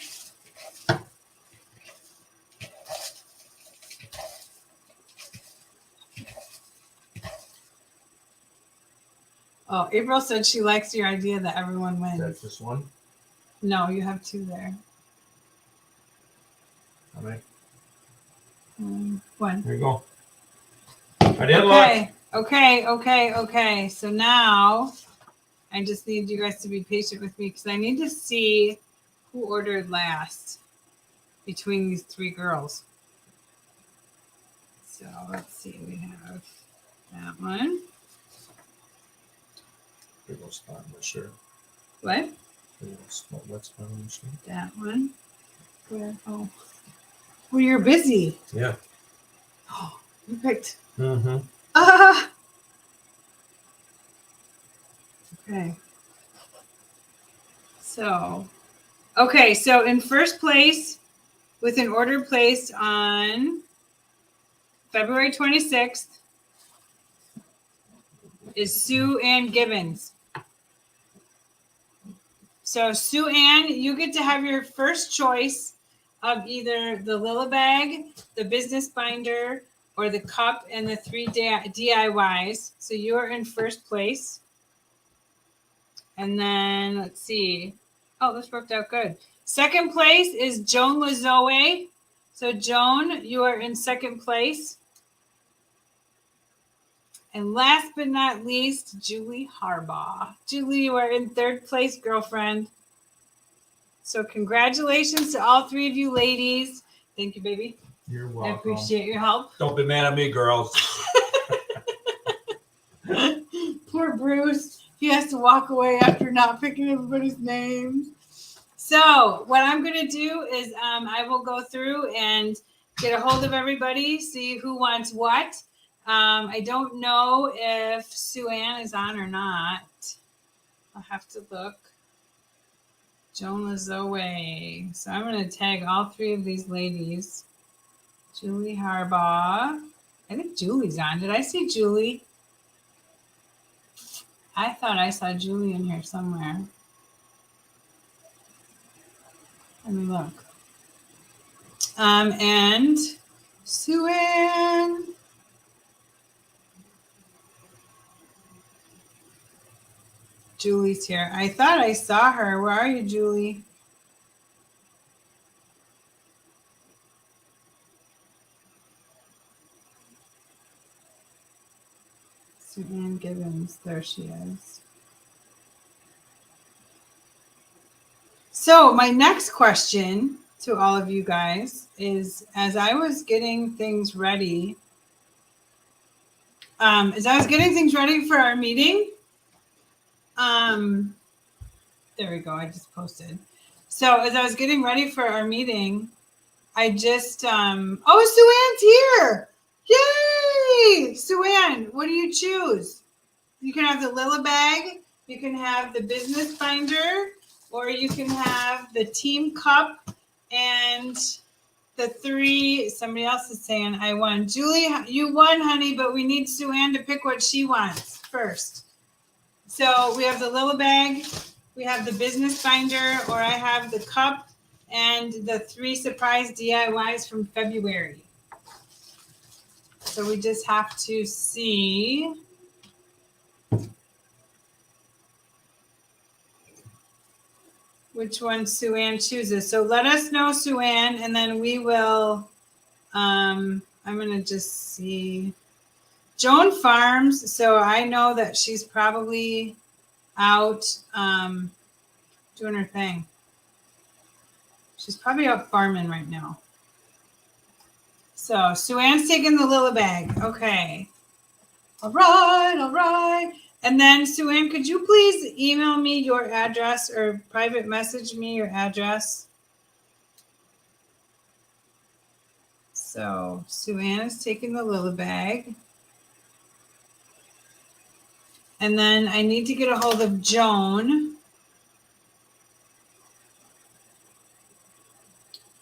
Oh, April said she likes your idea that everyone wins. That's just 1? No, you have 2 there. How many? 1. There you go. I did luck. Okay. So now I just need you guys to be patient with me because I need to see who ordered last between these 3 girls. So let's see. We have that one. Big old spot in my shirt. What? Big old spot. What's on my shirt? That one. Where? Oh. Well, you're busy. Yeah. Oh, you picked. Mm-hmm. Okay. So in first place, with an order placed on February 26th, is Sue Ann Gibbons. So Sue Ann, you get to have your first choice of either the Lilla Bag, the business binder, or the cup and the 3 DIYs. So you're in first place. And then let's see. Oh, this worked out good. Second place is Joan Lazoe. So Joan, you are in second place. And last but not least, Julie Harbaugh. Julie, you are in third place, girlfriend. So congratulations to all three of you ladies. Thank you, baby. You're welcome. I appreciate your help. Don't be mad at me, girls. Poor Bruce. He has to walk away after not picking everybody's names. So what I'm going to do is I will go through and get a hold of everybody, see who wants what. I don't know if Sue Ann is on or not. I'll have to look. Joan Lazoe. So I'm going to tag all three of these ladies. Julie Harbaugh. I think Julie's on. Did I see Julie? I thought I saw Julie in here somewhere. Let me look. And Sue Ann. Julie's here. I thought I saw her. Where are you, Julie? Sue Ann Gibbons. There she is. So my next question to all of you guys is, as I was getting things ready, for our meeting, there we go. I just posted. So as I was getting ready for our meeting, I just, Sue Ann's here. Yay! Sue Ann, what do you choose? You can have the Lilla Bag, you can have the Business Binder, or you can have the Team Cup and the three. Somebody else is saying I won. Julie, you won, honey, but we need Sue Ann to pick what she wants first. So we have the Lilla Bag, we have the Business Binder, or I have the cup and the 3 surprise DIYs from February. So we just have to see. Which one Sue Ann chooses. So let us know, Sue Ann, and then we will, I'm going to just see. Joan farms, so I know that she's probably out doing her thing. She's probably out farming right now. So Sue Ann's taking the Lilla Bag. Okay. All right. And then, Sue Ann, could you please email me your address or private message me your address? So Sue Ann is taking the Lilla Bag. And then I need to get a hold of Joan.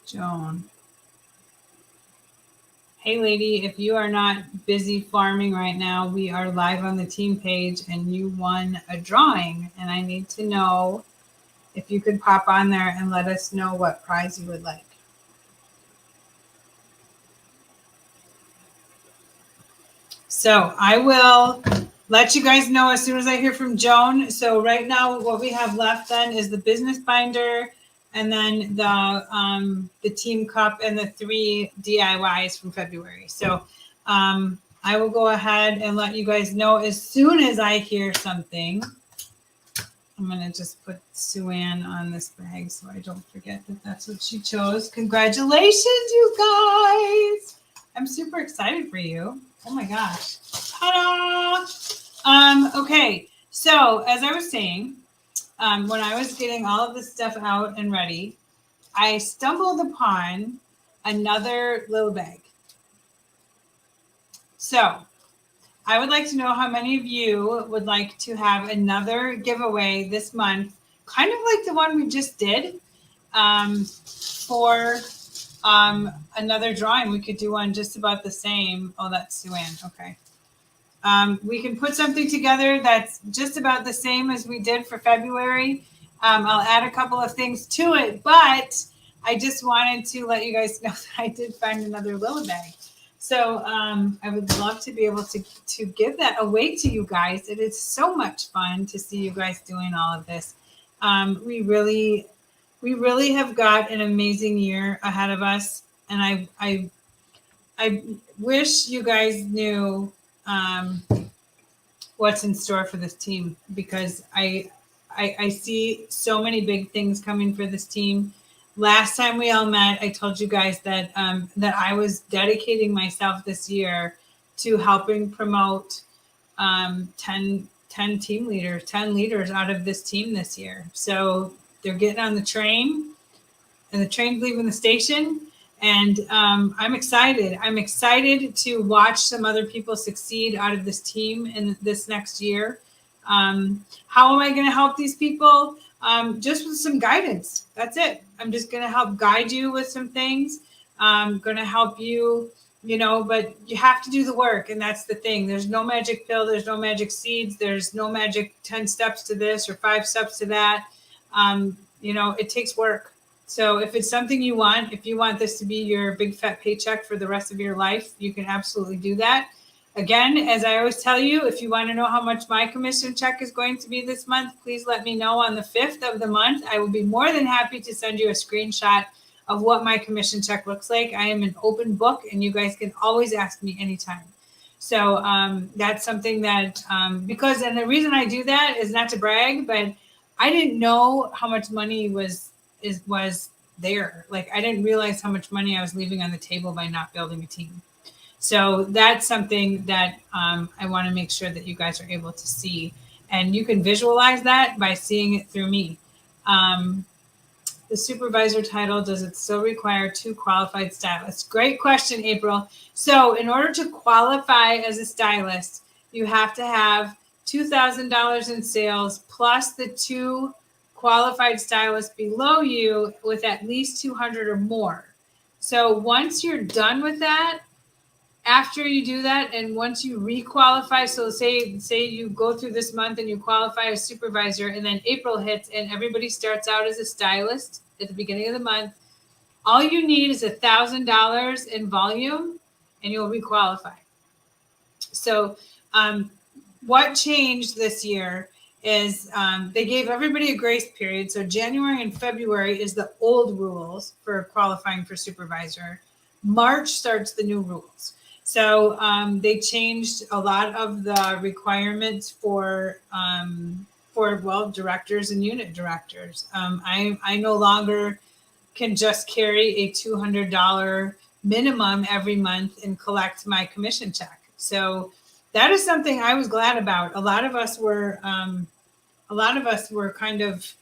Joan. Hey, lady, if you are not busy farming right now, we are live on the team page and you won a drawing. And I need to know if you could pop on there and let us know what prize you would like. So I will let you guys know as soon as I hear from Joan. So right now what we have left then is the Business Binder, and then the Team Cup and the 3 DIYs from February. So I will go ahead and let you guys know as soon as I hear something. I'm going to just put Sue Ann on this bag so I don't forget that that's what she chose. Congratulations, you guys. I'm super excited for you. Oh my gosh. Ta-da! Okay, so as I was saying, when I was getting all of this stuff out and ready, I stumbled upon another Lilla Bag. So I would like to know how many of you would like to have another giveaway this month, kind of like the one we just did, for another drawing. We could do one just about the same. Oh, that's Sue Ann. Okay. We can put something together that's just about the same as we did for February. I'll add a couple of things to it, but I just wanted to let you guys know that I did find another Lilla Bag. So I would love to be able to give that away to you guys. It is so much fun to see you guys doing all of this. We really have got an amazing year ahead of us, and I wish you guys knew what's in store for this team, because I see so many big things coming for this team. Last time we all met, I told you guys that that I was dedicating myself this year to helping promote 10 team leaders, 10 leaders out of this team this year. So they're getting on the train, and the train's leaving the station. And I'm excited. I'm excited to watch some other people succeed out of this team in this next year. How am I going to help these people? Just with some guidance. That's it. I'm just going to help guide you with some things. I'm going to help you, but you have to do the work. And that's the thing. There's no magic pill. There's no magic seeds. There's no magic 10 steps to this or 5 steps to that. It takes work. So if it's something you want, if you want this to be your big fat paycheck for the rest of your life, you can absolutely do that. Again, as I always tell you, if you want to know how much my commission check is going to be this month, please let me know on the 5th of the month. I will be more than happy to send you a screenshot of what my commission check looks like. I am an open book, and you guys can always ask me anytime. So that's something that, and the reason I do that is not to brag, but I didn't know how much money was there. Like, I didn't realize how much money I was leaving on the table by not building a team. So that's something that I want to make sure that you guys are able to see, and you can visualize that by seeing it through me. The supervisor title, does it still require 2 qualified stylists? Great question, April. So in order to qualify as a stylist, you have to have $2,000 in sales plus the 2 qualified stylists below you with at least 200 or more. So once you're done with that, after you do that, and once you requalify, so say you go through this month and you qualify as supervisor, and then April hits and everybody starts out as a stylist at the beginning of the month, all you need is $1,000 in volume and you'll requalify. So what changed this year is they gave everybody a grace period. So January and February is the old rules for qualifying for supervisor. March starts the new rules. So they changed a lot of the requirements for directors and unit directors. I no longer can just carry a $200 minimum every month and collect my commission check. So that is something I was glad about. A lot of us were kind of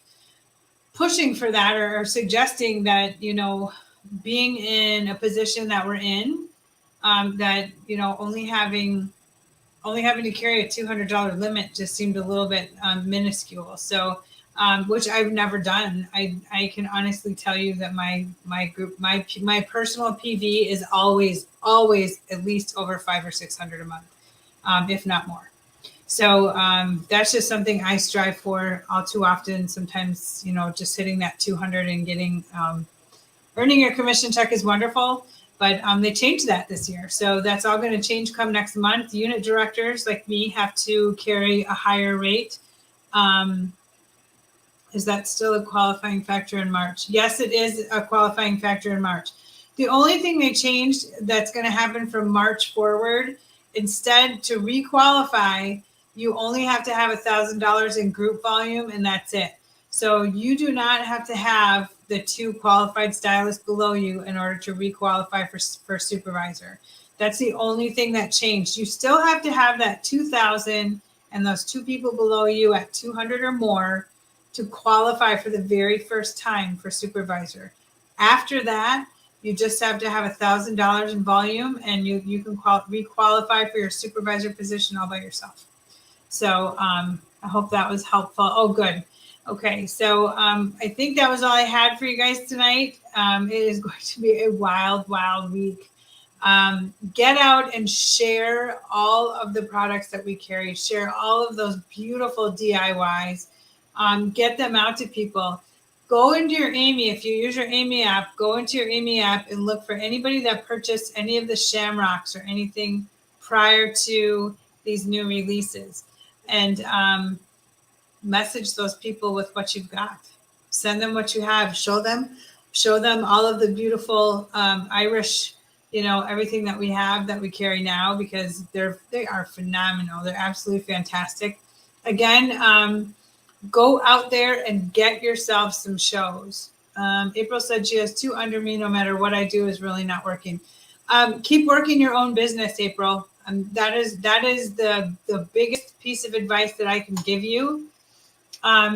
pushing for that, or suggesting that, being in a position that we're in, that, only having to carry a $200 limit just seemed a little bit minuscule. So, which I've never done. I can honestly tell you that my personal PV is always at least over 500 or 600 a month, if not more. So that's just something I strive for all too often. Sometimes, just hitting that 200 and getting earning your commission check is wonderful, but they changed that this year. So that's all going to change come next month. Unit directors like me have to carry a higher rate. Is that still a qualifying factor in March? Yes, it is a qualifying factor in March. The only thing they changed that's going to happen from March forward, instead to requalify, you only have to have $1,000 in group volume, and that's it. So you do not have to have the 2 qualified stylists below you in order to requalify for supervisor. That's the only thing that changed. You still have to have that 2,000 and those 2 people below you at 200 or more to qualify for the very first time for supervisor. After that, you just have to have $1,000 in volume, and you can requalify for your supervisor position all by yourself. So I hope that was helpful. Oh, good. Okay, so I think that was all I had for you guys tonight. It is going to be a wild, wild week. Get out and share all of the products that we carry. Share all of those beautiful DIYs. Get them out to people. Go into your Amy. If you use your Amy app, go into your Amy app and look for anybody that purchased any of the shamrocks or anything prior to these new releases, and message those people with what you've got. Send them what you have. Show them all of the beautiful Irish, everything that we have that we carry now, because they are phenomenal. They're absolutely fantastic. Again, go out there and get yourself some shows. April said she has 2 under me. No matter what I do is really not working. Keep working your own business, April. That is the biggest piece of advice that I can give you.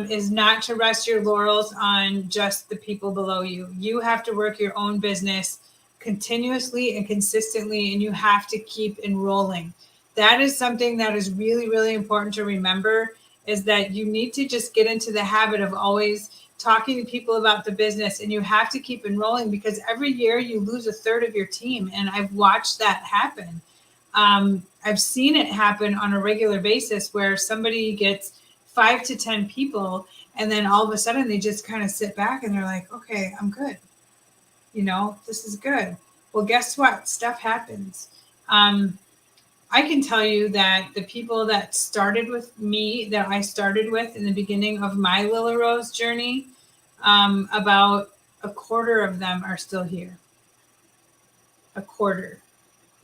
Is not to rest your laurels on just the people below you. You have to work your own business continuously and consistently, and you have to keep enrolling. That is something that is really, really important to remember, is that you need to just get into the habit of always talking to people about the business, and you have to keep enrolling, because every year you lose a third of your team. And I've watched that happen. I've seen it happen on a regular basis where somebody gets 5 to 10 people, and then all of a sudden they just kind of sit back and they're like, okay, I'm good. This is good. Well, guess what? Stuff happens. I can tell you that the people that started with me, that I started with in the beginning of my Lilla Rose journey, about a quarter of them are still here. A quarter.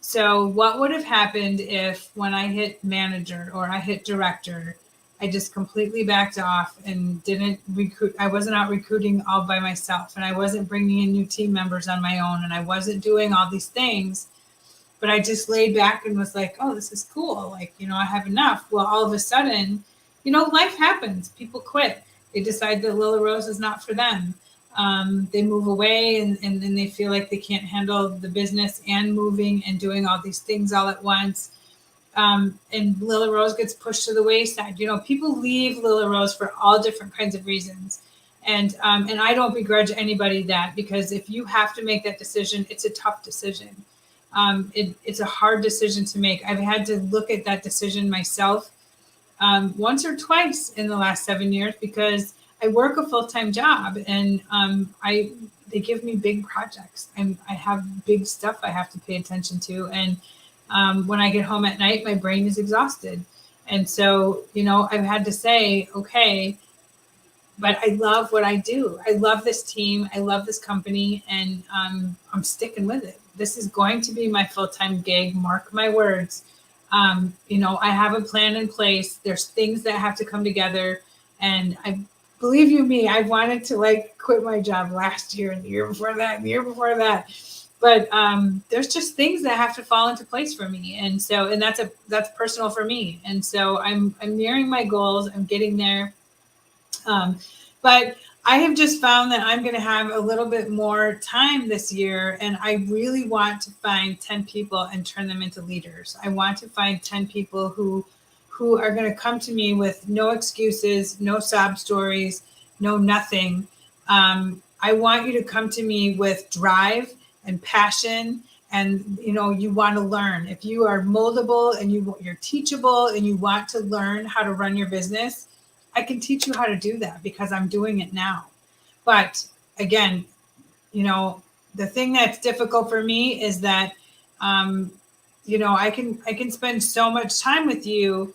So what would have happened if, when I hit manager or I hit director, I just completely backed off and didn't recruit. I wasn't out recruiting all by myself, and I wasn't bringing in new team members on my own, and I wasn't doing all these things, but I just laid back and was like, oh, this is cool. Like, I have enough. Well, all of a sudden, life happens. People quit. They decide that Lilla Rose is not for them. They move away, and then they feel like they can't handle the business and moving and doing all these things all at once. And Lilla Rose gets pushed to the wayside. People leave Lilla Rose for all different kinds of reasons. And I don't begrudge anybody that, because if you have to make that decision, it's a tough decision. It's a hard decision to make. I've had to look at that decision myself once or twice in the last 7 years, because I work a full-time job, and they give me big projects. I have big stuff I have to pay attention to. And when I get home at night, my brain is exhausted. And so, I've had to say, okay, but I love what I do. I love this team. I love this company, and I'm sticking with it. This is going to be my full-time gig. Mark my words. I have a plan in place. There's things that have to come together. And believe you me, I wanted to quit my job last year and the year before that and the year before that. But there's just things that have to fall into place for me. And so, that's personal for me. And so I'm nearing my goals. I'm getting there. But I have just found that I'm going to have a little bit more time this year. And I really want to find 10 people and turn them into leaders. I want to find 10 people who are going to come to me with no excuses, no sob stories, no nothing. I want you to come to me with drive and passion, and you want to learn. If you are moldable and you're teachable and you want to learn how to run your business, I can teach you how to do that, because I'm doing it now. But again, the thing that's difficult for me is that I can spend so much time with you,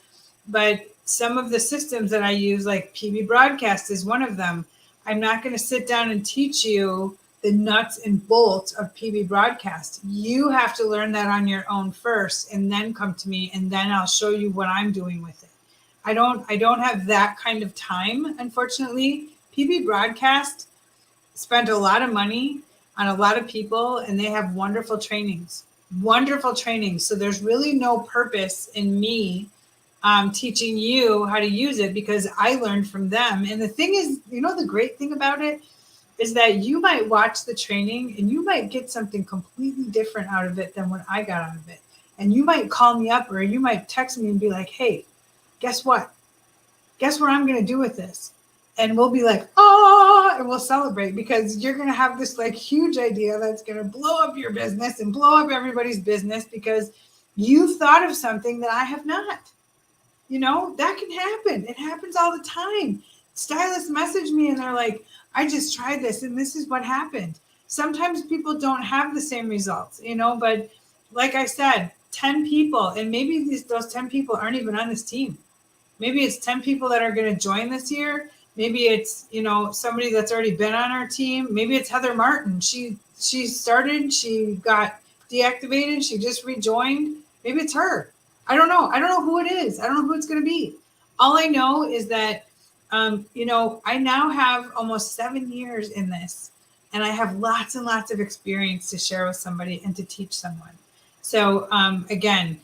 but some of the systems that I use, like PB Broadcast is one of them. I'm not going to sit down and teach you the nuts and bolts of PB Broadcast. You have to learn that on your own first, and then come to me, and then I'll show you what I'm doing with it. I don't have that kind of time, unfortunately. PB Broadcast spent a lot of money on a lot of people, and they have wonderful trainings. So there's really no purpose in me teaching you how to use it, because I learned from them. And the thing is, the great thing about it is that you might watch the training and you might get something completely different out of it than what I got out of it. And you might call me up, or you might text me and be like, hey, guess what? Guess what I'm going to do with this? And we'll be like, oh, and we'll celebrate, because you're going to have this huge idea that's going to blow up your business and blow up everybody's business, because you've thought of something that I have not. That can happen. It happens all the time. stylists message me and they're like, I just tried this and this is what happened. Sometimes people don't have the same results, but like I said, 10 people, and maybe those 10 people aren't even on this team. Maybe it's 10 people that are going to join this year. Maybe it's, somebody that's already been on our team. Maybe it's Heather Martin. She started, she got deactivated, she just rejoined. Maybe it's her. I don't know. I don't know who it is. I don't know who it's going to be. All I know is that, I now have almost 7 years in this, and I have lots and lots of experience to share with somebody and to teach someone. So again,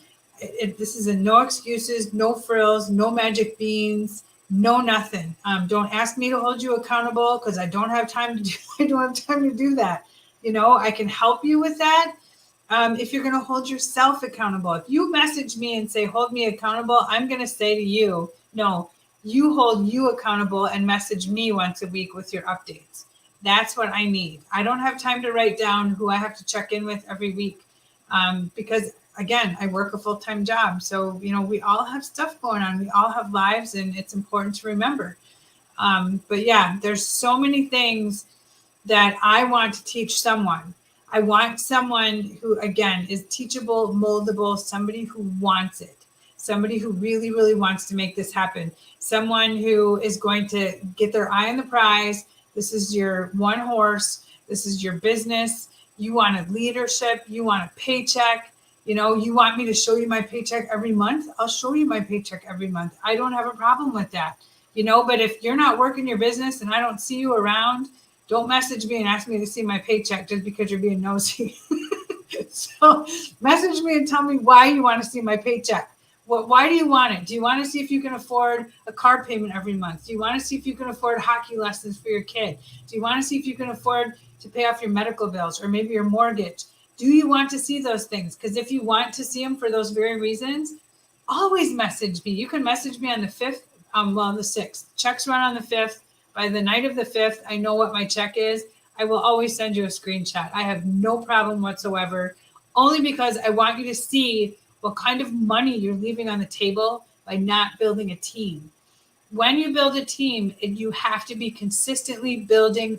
this is a no excuses, no frills, no magic beans, no nothing. Don't ask me to hold you accountable because I don't have time to do. I don't have time to do that. I can help you with that. If you're going to hold yourself accountable, if you message me and say, hold me accountable, I'm going to say to you, no, you hold you accountable and message me once a week with your updates. That's what I need. I don't have time to write down who I have to check in with every week because, again, I work a full-time job. So, we all have stuff going on. We all have lives, and it's important to remember. But yeah, there's so many things that I want to teach someone. I want someone who, again, is teachable, moldable, somebody who wants it, somebody who really, really wants to make this happen, someone who is going to get their eye on the prize. This is your one horse. This is your business. You want a leadership. You want a paycheck. You want me to show you my paycheck every month? I'll show you my paycheck every month. I don't have a problem with that. But if you're not working your business and I don't see you around, don't message me and ask me to see my paycheck just because you're being nosy. So message me and tell me why you want to see my paycheck. Why do you want it? Do you want to see if you can afford a car payment every month? Do you want to see if you can afford hockey lessons for your kid? Do you want to see if you can afford to pay off your medical bills or maybe your mortgage? Do you want to see those things? Because if you want to see them for those very reasons, always message me. You can message me on the 5th, the 6th. Checks run on the 5th. By the night of the 5th, I know what my check is. I will always send you a screenshot. I have no problem whatsoever, only because I want you to see what kind of money you're leaving on the table by not building a team. When you build a team, you have to be consistently building.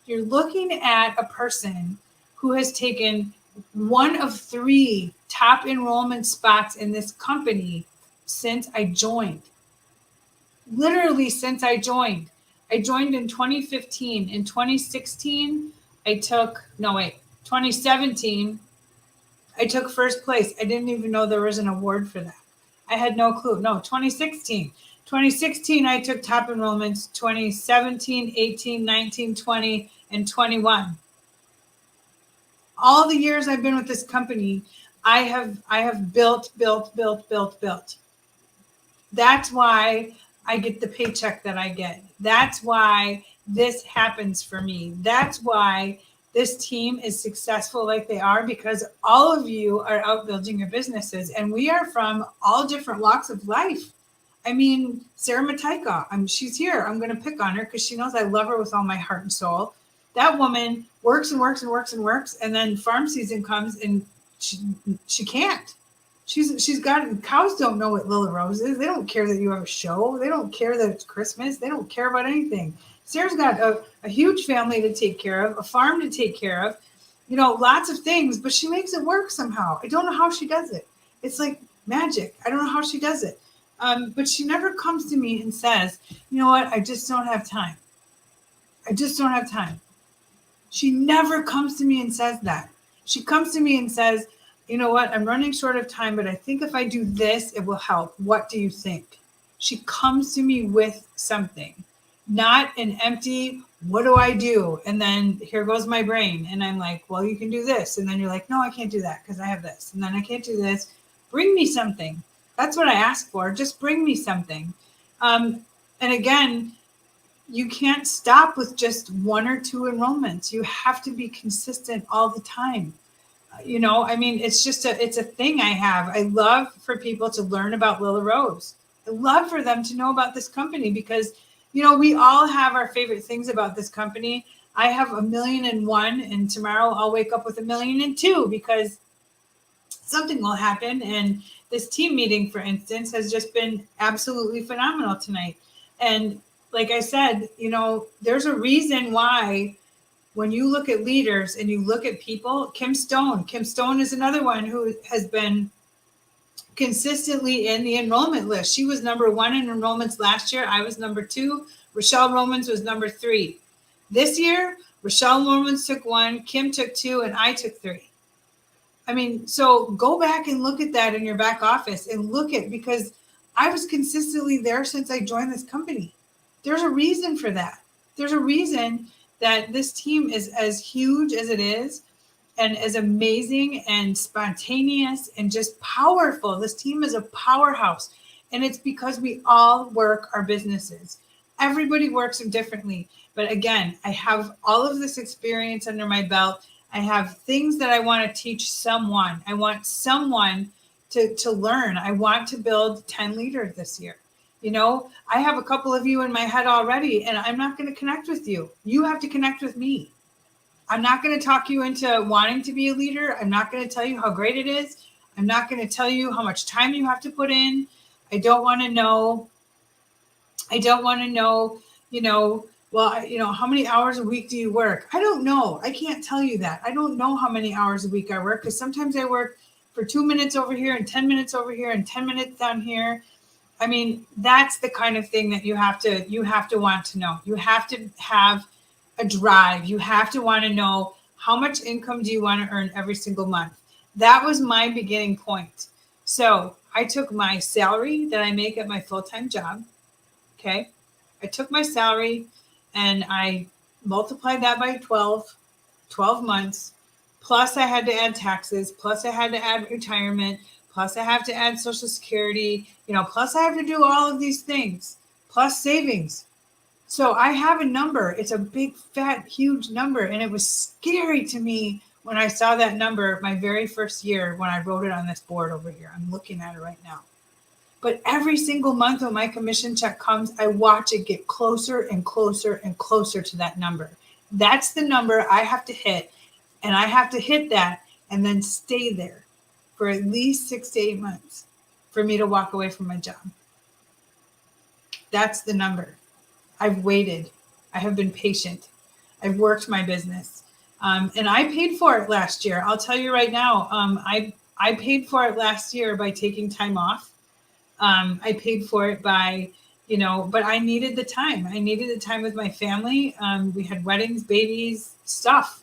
You're looking at a person who has taken one of 3 top enrollment spots in this company since I joined. Literally since I joined. I joined in 2015. In 2016, 2017, I took first place. I didn't even know there was an award for that. I had no clue. No, 2016. 2016, I took top enrollments. 2017, 18, 19, 20, and 21. All the years I've been with this company, I have built. That's why I get the paycheck that I get. That's why this happens for me. That's why this team is successful like they are, because all of you are out building your businesses, and we are from all different walks of life. I mean, Sarah Mataika, she's here. I'm going to pick on her because she knows I love her with all my heart and soul. That woman works and works and works and works, and then farm season comes and she can't. She's got, cows don't know what Lilla Rose is. They don't care that you have a show. They don't care that it's Christmas. They don't care about anything. Sarah's got a huge family to take care of, a farm to take care of, lots of things, but she makes it work somehow. I don't know how she does it. It's like magic. I don't know how she does it. But she never comes to me and says, you know what? I just don't have time. I just don't have time. She never comes to me and says that. She comes to me and says, you know what? I'm running short of time, but I think if I do this, it will help. What do you think? She comes to me with something, not an empty, what do I do? And then here goes my brain. And I'm like, well, you can do this. And then you're like, no, I can't do that because I have this. And then I can't do this. Bring me something. That's what I ask for. Just bring me something. And again, you can't stop with just 1 or 2 enrollments. You have to be consistent all the time. It's a thing I have. I love for people to learn about Lilla Rose. I love for them to know about this company because, we all have our favorite things about this company. I have 1,000,001, and tomorrow I'll wake up with 1,000,002 because something will happen. And this team meeting, for instance, has just been absolutely phenomenal tonight. And like I said, there's a reason why when you look at leaders and you look at people, Kim Stone is another one who has been consistently in the enrollment list. She was number 1 in enrollments last year. I was number 2. Rochelle Romans was number 3. This year, Rochelle Romans took 1, Kim took 2, and I took 3. I mean, so go back and look at that in your back office and because I was consistently there since I joined this company. There's a reason for that. There's a reason that this team is as huge as it is and as amazing and spontaneous and just powerful. This team is a powerhouse. And it's because we all work our businesses. Everybody works them differently. But again, I have all of this experience under my belt. I have things that I want to teach someone. I want someone to learn. I want to build 10 leaders this year. I have a couple of you in my head already, and I'm not going to connect with you. You have to connect with me. I'm not going to talk you into wanting to be a leader. I'm not going to tell you how great it is. I'm not going to tell you how much time you have to put in. I don't want to know, well, how many hours a week do you work? I don't know. I can't tell you that. I don't know how many hours a week I work because sometimes I work for 2 minutes over here and 10 minutes over here and 10 minutes down here. I mean, that's the kind of thing that you have to want to know. You have to have a drive. You have to want to know how much income do you want to earn every single month. That was my beginning point. So I took my salary that I make at my full-time job. Okay. I took my salary and I multiplied that by 12 months. Plus I had to add taxes. Plus I had to add retirement. Plus I have to add Social Security, plus I have to do all of these things, plus savings. So I have a number. It's a big, fat, huge number. And it was scary to me when I saw that number my very first year when I wrote it on this board over here. I'm looking at it right now. But every single month when my commission check comes, I watch it get closer and closer and closer to that number. That's the number I have to hit. And I have to hit that and then stay there for at least 6 to 8 months for me to walk away from my job. That's the number. I've waited. I have been patient. I've worked my business. And I paid for it last year. I'll tell you right now, I paid for it last year by taking time off. I paid for it by, but I needed the time. I needed the time with my family. We had weddings, babies, stuff.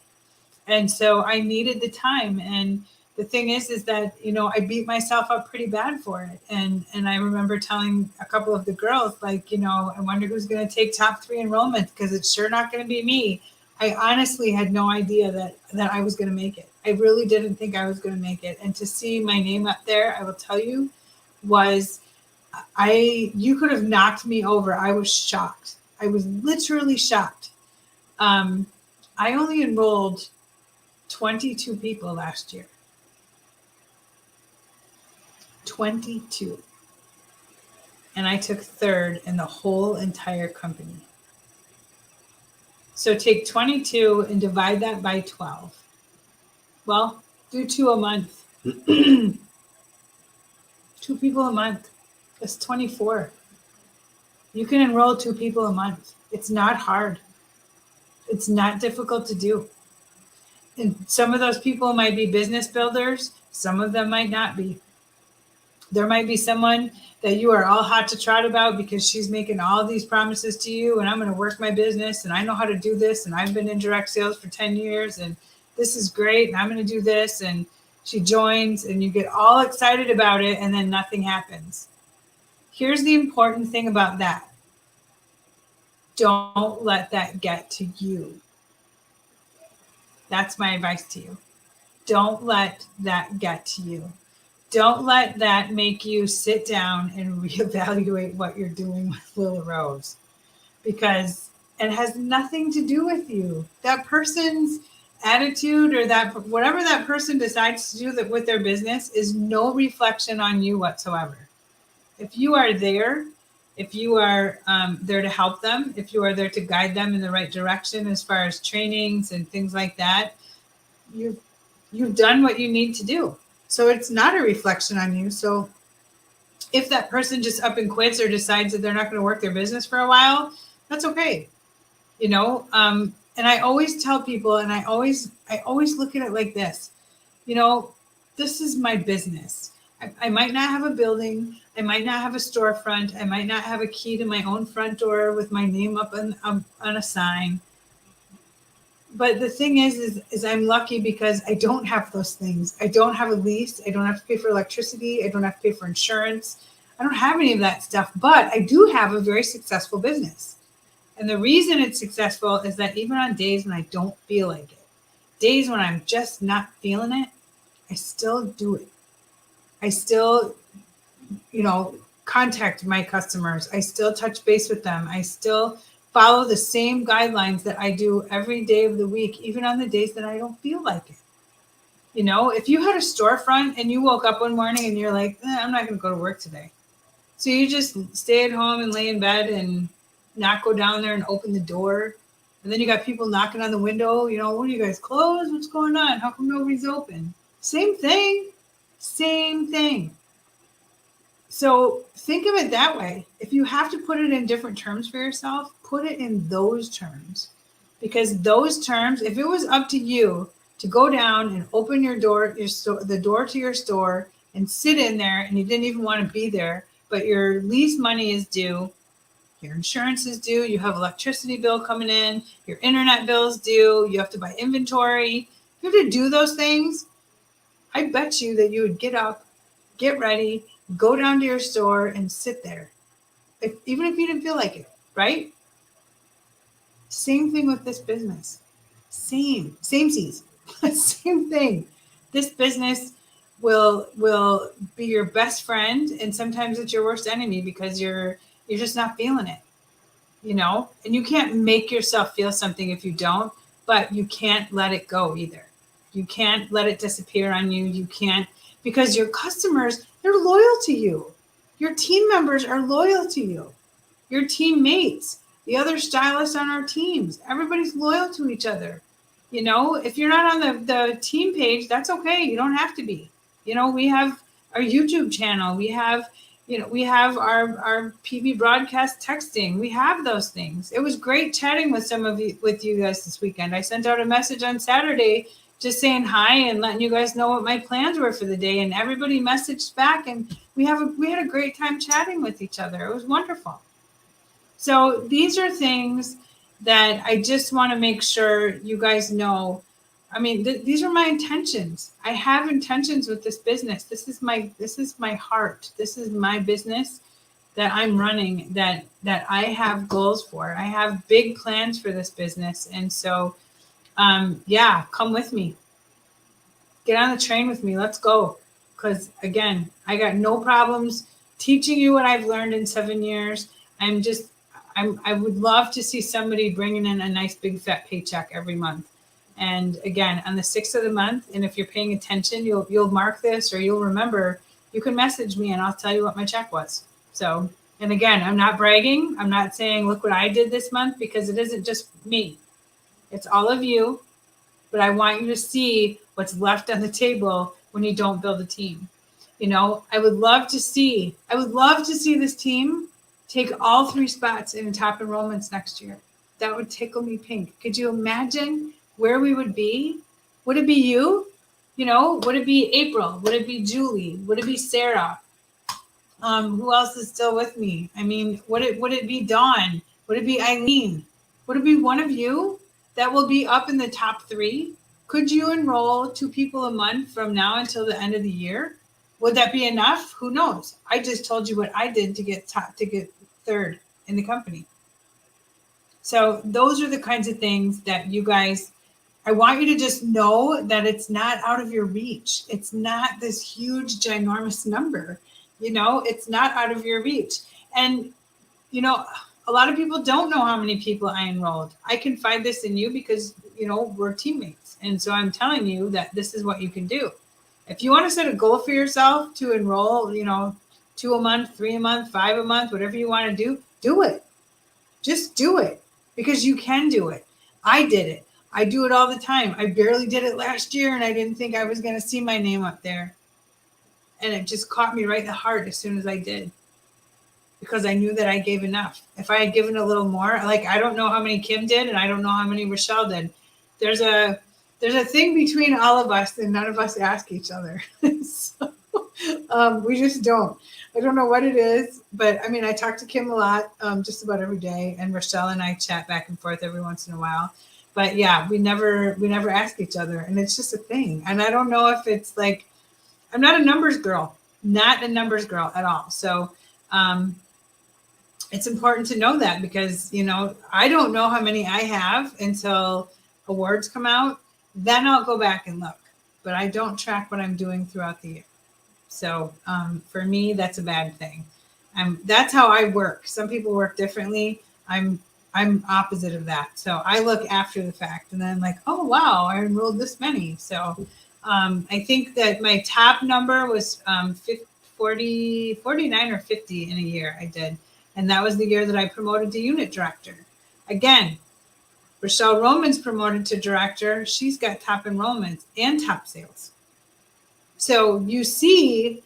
And so I needed the time. And the thing is that, I beat myself up pretty bad for it. And I remember telling a couple of the girls, I wonder who's going to take top 3 enrollments because it's sure not going to be me. I honestly had no idea that I was going to make it. I really didn't think I was going to make it. And to see my name up there, I will tell you, you could have knocked me over. I was shocked. I was literally shocked. I only enrolled 22 people last year. 22. And I took 3rd in the whole entire company. So take 22 and divide that by 12. Well, do 2 a month. 2 people a month. That's 24. You can enroll 2 people a month. It's not hard. It's not difficult to do. And some of those people might be business builders. Some of them might not be. There might be someone that you are all hot to trot about because she's making all these promises to you and I'm going to work my business and I know how to do this and I've been in direct sales for 10 years and this is great and I'm going to do this, and she joins and you get all excited about it and then nothing happens. Here's the important thing about that. Don't let that get to you. That's my advice to you. Don't let that get to you. Don't let that make you sit down and reevaluate what you're doing with Lilla Rose, because it has nothing to do with you. That person's attitude or that whatever that person decides to do with their business is no reflection on you whatsoever. If you are there, if you are there to help them, if you are there to guide them in the right direction as far as trainings and things like that, you've done what you need to do. So it's not a reflection on you. So If that person just up and quits or decides that they're not going to work their business for a while, that's okay. And I always tell people, and I always look at it like this, this is my business. I might not have a building. I might not have a storefront. I might not have a key to my own front door with my name up on a sign. But the thing is I'm lucky because I don't have those things. I don't have a lease. I don't have to pay for electricity. I don't have to pay for insurance. I don't have any of that stuff, but I do have a very successful business. And the reason it's successful is that even on days when I don't feel like it, days when I'm just not feeling it, I still do it. I still, contact my customers. I still touch base with them. I still follow the same guidelines that I do every day of the week, even on the days that I don't feel like it. If you had a storefront and you woke up one morning and you're like, I'm not going to go to work today. So you just stay at home and lay in bed and not go down there and open the door. And then you got people knocking on the window, what are you guys closed? What's going on? How come nobody's open? Same thing. So think of it that way. If you have to put it in different terms for yourself, put it in those terms. Because those terms, if it was up to you to go down and open your door, the door to your store and sit in there and you didn't even want to be there, but your lease money is due, your insurance is due, you have electricity bill coming in, your internet bill is due, you have to buy inventory. You have to do those things. I bet you that you would get up, get ready, go down to your store and sit there, even if you didn't feel like it, right? Same thing with this business. Same seas. Same thing. This business will be your best friend, and sometimes it's your worst enemy because you're just not feeling it, and you can't make yourself feel something if you don't, but you can't let it go either. You can't let it disappear on you. You can't, because your customers, they're loyal to you. Your team members are loyal to you. Your teammates, the other stylists on our teams, everybody's loyal to each other. If you're not on the team page, that's okay. You don't have to be. We have our YouTube channel. We have our PB broadcast texting. We have those things. It was great chatting with you guys this weekend. I sent out a message on Saturday just saying hi and letting you guys know what my plans were for the day. And everybody messaged back, and we had a great time chatting with each other. It was wonderful. So these are things that I just want to make sure you guys know. I mean, these are my intentions. I have intentions with this business. This is my heart. This is my business that I'm running, that I have goals for. I have big plans for this business. And so, come with me. Get on the train with me. Let's go. Because again, I got no problems teaching you what I've learned in 7 years. I would love to see somebody bringing in a nice big fat paycheck every month. And again, on the 6th of the month, and if you're paying attention, you'll mark this, or you'll remember, you can message me and I'll tell you what my check was. So, and again, I'm not bragging. I'm not saying, look what I did this month, because it isn't just me. It's all of you. But I want you to see what's left on the table when you don't build a team. I would love to see this team take all 3 spots in top enrollments next year. That would tickle me pink. Could you imagine where we would be? Would it be you? Would it be April? Would it be Julie? Would it be Sarah? Who else is still with me? I mean, would it be Dawn? Would it be Eileen? Would it be one of you that will be up in the top 3? Could you enroll 2 people a month from now until the end of the year? Would that be enough? Who knows? I just told you what I did to get 3rd in the company. So those are the kinds of things that you guys, I want you to just know that it's not out of your reach. It's not this huge, ginormous number. It's not out of your reach. And, a lot of people don't know how many people I enrolled. I confide this in you because, we're teammates. And so I'm telling you that this is what you can do. If you want to set a goal for yourself to enroll, 2 a month, 3 a month, 5 a month, whatever you want to do it. Just do it, because you can do it. I did it. I do it all the time. I barely did it last year, and I didn't think I was going to see my name up there. And it just caught me right in the heart as soon as I did, because I knew that I gave enough. If I had given a little more, like I don't know how many Kim did, and I don't know how many Rochelle did. There's a thing between all of us, and none of us ask each other. So, we just don't. I don't know what it is, but I mean, I talk to Kim a lot, just about every day, and Rochelle and I chat back and forth every once in a while. But yeah, we never ask each other, and it's just a thing. And I don't know if it's like, I'm not a numbers girl, not a numbers girl at all. So it's important to know that, because, you know, I don't know how many I have until awards come out. Then I'll go back and look, but I don't track what I'm doing throughout the year. So for me, that's a bad thing. That's how I work. Some people work differently. I'm opposite of that. So I look after the fact, and then I'm like, oh wow, I enrolled this many. So I think that my top number was 49 or 50 in a year I did. And that was the year that I promoted to unit director. Again, Rochelle Roman's promoted to director. She's got top enrollments and top sales. So you see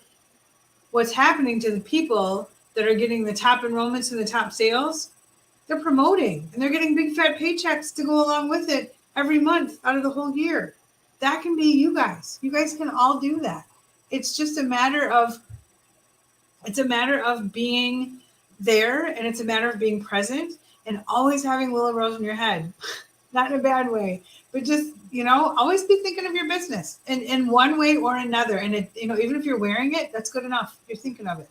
what's happening to the people that are getting the top enrollments and the top sales. They're promoting, and they're getting big fat paychecks to go along with it every month out of the whole year. That can be you guys. You guys can all do that. It's just a matter of being there, and it's a matter of being present and always having Lilla Rose in your head. Not in a bad way, but just, you know, always be thinking of your business in one way or another. And it, you know, even if you're wearing it, that's good enough. You're thinking of it.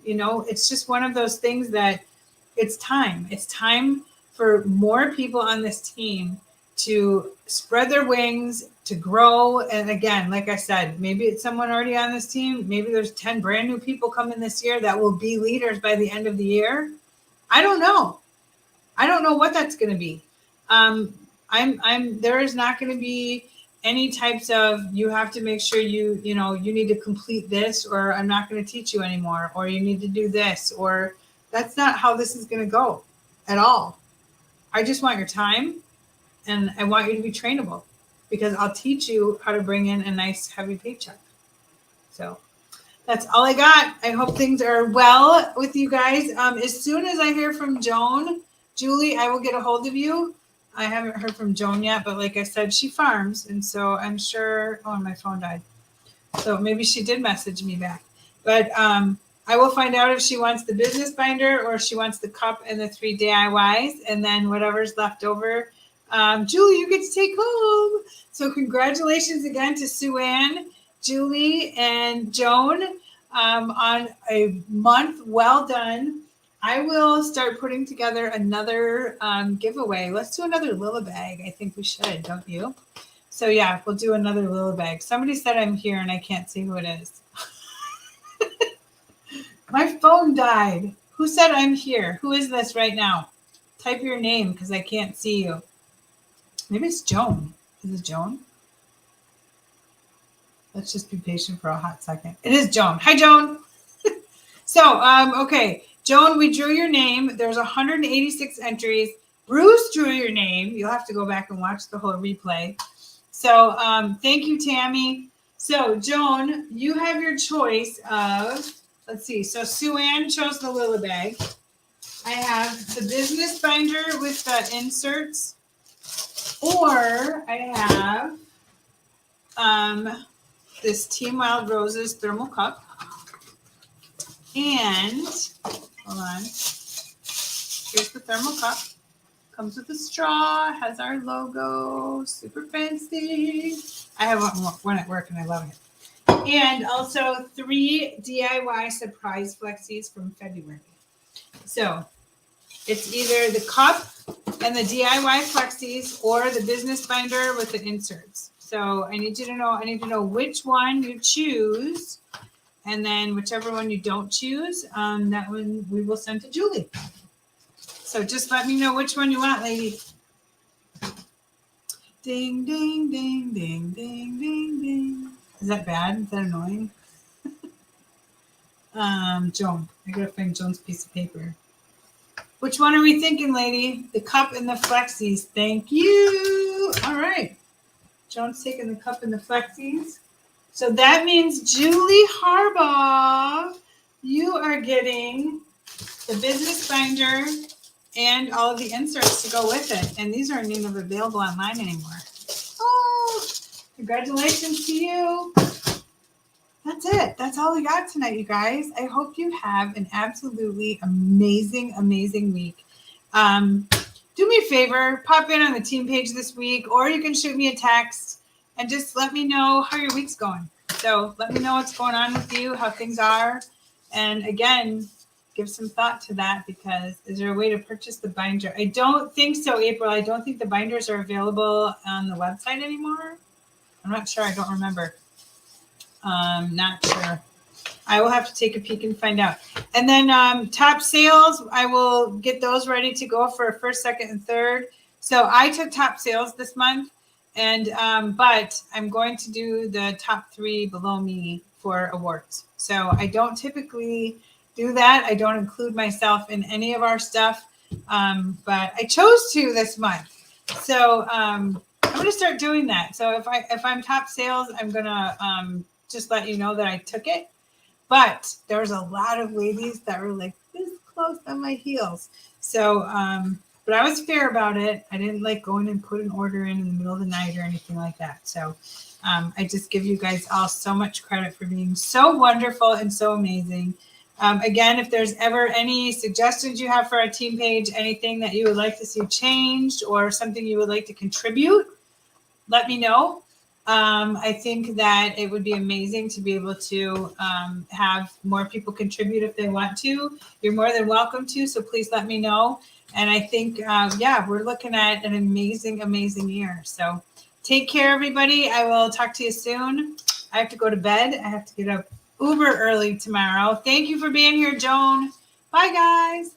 You know, it's just one of those things that it's time. It's time for more people on this team to spread their wings, to grow. And again, like I said, maybe it's someone already on this team. Maybe there's 10 brand new people coming this year that will be leaders by the end of the year. I don't know. I don't know what that's going to be. There is not going to be any types of, you have to make sure you need to complete this, or I'm not going to teach you anymore, or you need to do this, or that's not how this is going to go at all. I just want your time, and I want you to be trainable, because I'll teach you how to bring in a nice heavy paycheck. So that's all I got. I hope things are well with you guys. As soon as I hear from Julie, I will get a hold of you. I haven't heard from Joan yet, but like I said, she farms. And so I'm sure, my phone died. So maybe she did message me back. But I will find out if she wants the business binder or if she wants the cup and the 3 DIYs. And then whatever's left over, Julie, you get to take home. So congratulations again to Sue Ann, Julie, and Joan on a month well done. I will start putting together another giveaway. Let's do another Lilla Bag. I think we should, don't you? So yeah, we'll do another Lilla Bag. Somebody said I'm here and I can't see who it is. My phone died. Who said I'm here? Who is this right now? Type your name, because I can't see you. Maybe it's Joan. Is it Joan? Let's just be patient for a hot second. It is Joan. Hi, Joan. So, okay. Joan, we drew your name. There's 186 entries. Bruce drew your name. You'll have to go back and watch the whole replay. So thank you, Tammy. So Joan, you have your choice of, let's see. So Sue Ann chose the Lilla Bag. I have the business binder with the inserts, or I have this Team Wild Roses thermal cup. And hold on. Here's the thermal cup. Comes with a straw. Has our logo. Super fancy. I have one at work and I love it. And also 3 DIY surprise flexis from February. So it's either the cup and the DIY flexis or the business binder with the inserts. So I need to know which one you choose. And then whichever one you don't choose, that one we will send to Julie. So just let me know which one you want, lady. Ding, ding, ding, ding, ding, ding, ding. Is that bad? Is that annoying? Joan. I gotta find Joan's piece of paper. Which one are we thinking, lady? The cup and the flexis. Thank you. All right. Joan's taking the cup and the flexis. So that means Julie Harbaugh, you are getting the business binder and all of the inserts to go with it. And these aren't even available online anymore. Oh, congratulations to you. That's it. That's all we got tonight, you guys. I hope you have an absolutely amazing, amazing week. Do me a favor, pop in on the team page this week, or you can shoot me a text and just let me know how your week's going. So let me know what's going on with you, how things are. And again, give some thought to that, because is there a way to purchase the binder? I don't think so, April. I don't think the binders are available on the website anymore. I'm not sure. I don't remember. Not sure. I will have to take a peek and find out. And then top sales, I will get those ready to go for first, second, and third. So I took top sales this month, and but I'm going to do the top 3 below me for awards. So I don't typically do that. I don't include myself in any of our stuff, but I chose to this month. So I'm going to start doing that. So if I'm top sales, I'm going to just let you know that I took it. But there was a lot of ladies that were like this close on my heels. So, but I was fair about it. I didn't like go in and put an order in the middle of the night or anything like that. So I just give you guys all so much credit for being so wonderful and so amazing. Again, if there's ever any suggestions you have for our team page, anything that you would like to see changed or something you would like to contribute, let me know. I think that it would be amazing to be able to have more people contribute if they want to. You're more than welcome to, so please let me know. And I think, yeah, we're looking at an amazing, amazing year. So take care, everybody. I will talk to you soon. I have to go to bed. I have to get up uber early tomorrow. Thank you for being here, Joan. Bye, guys.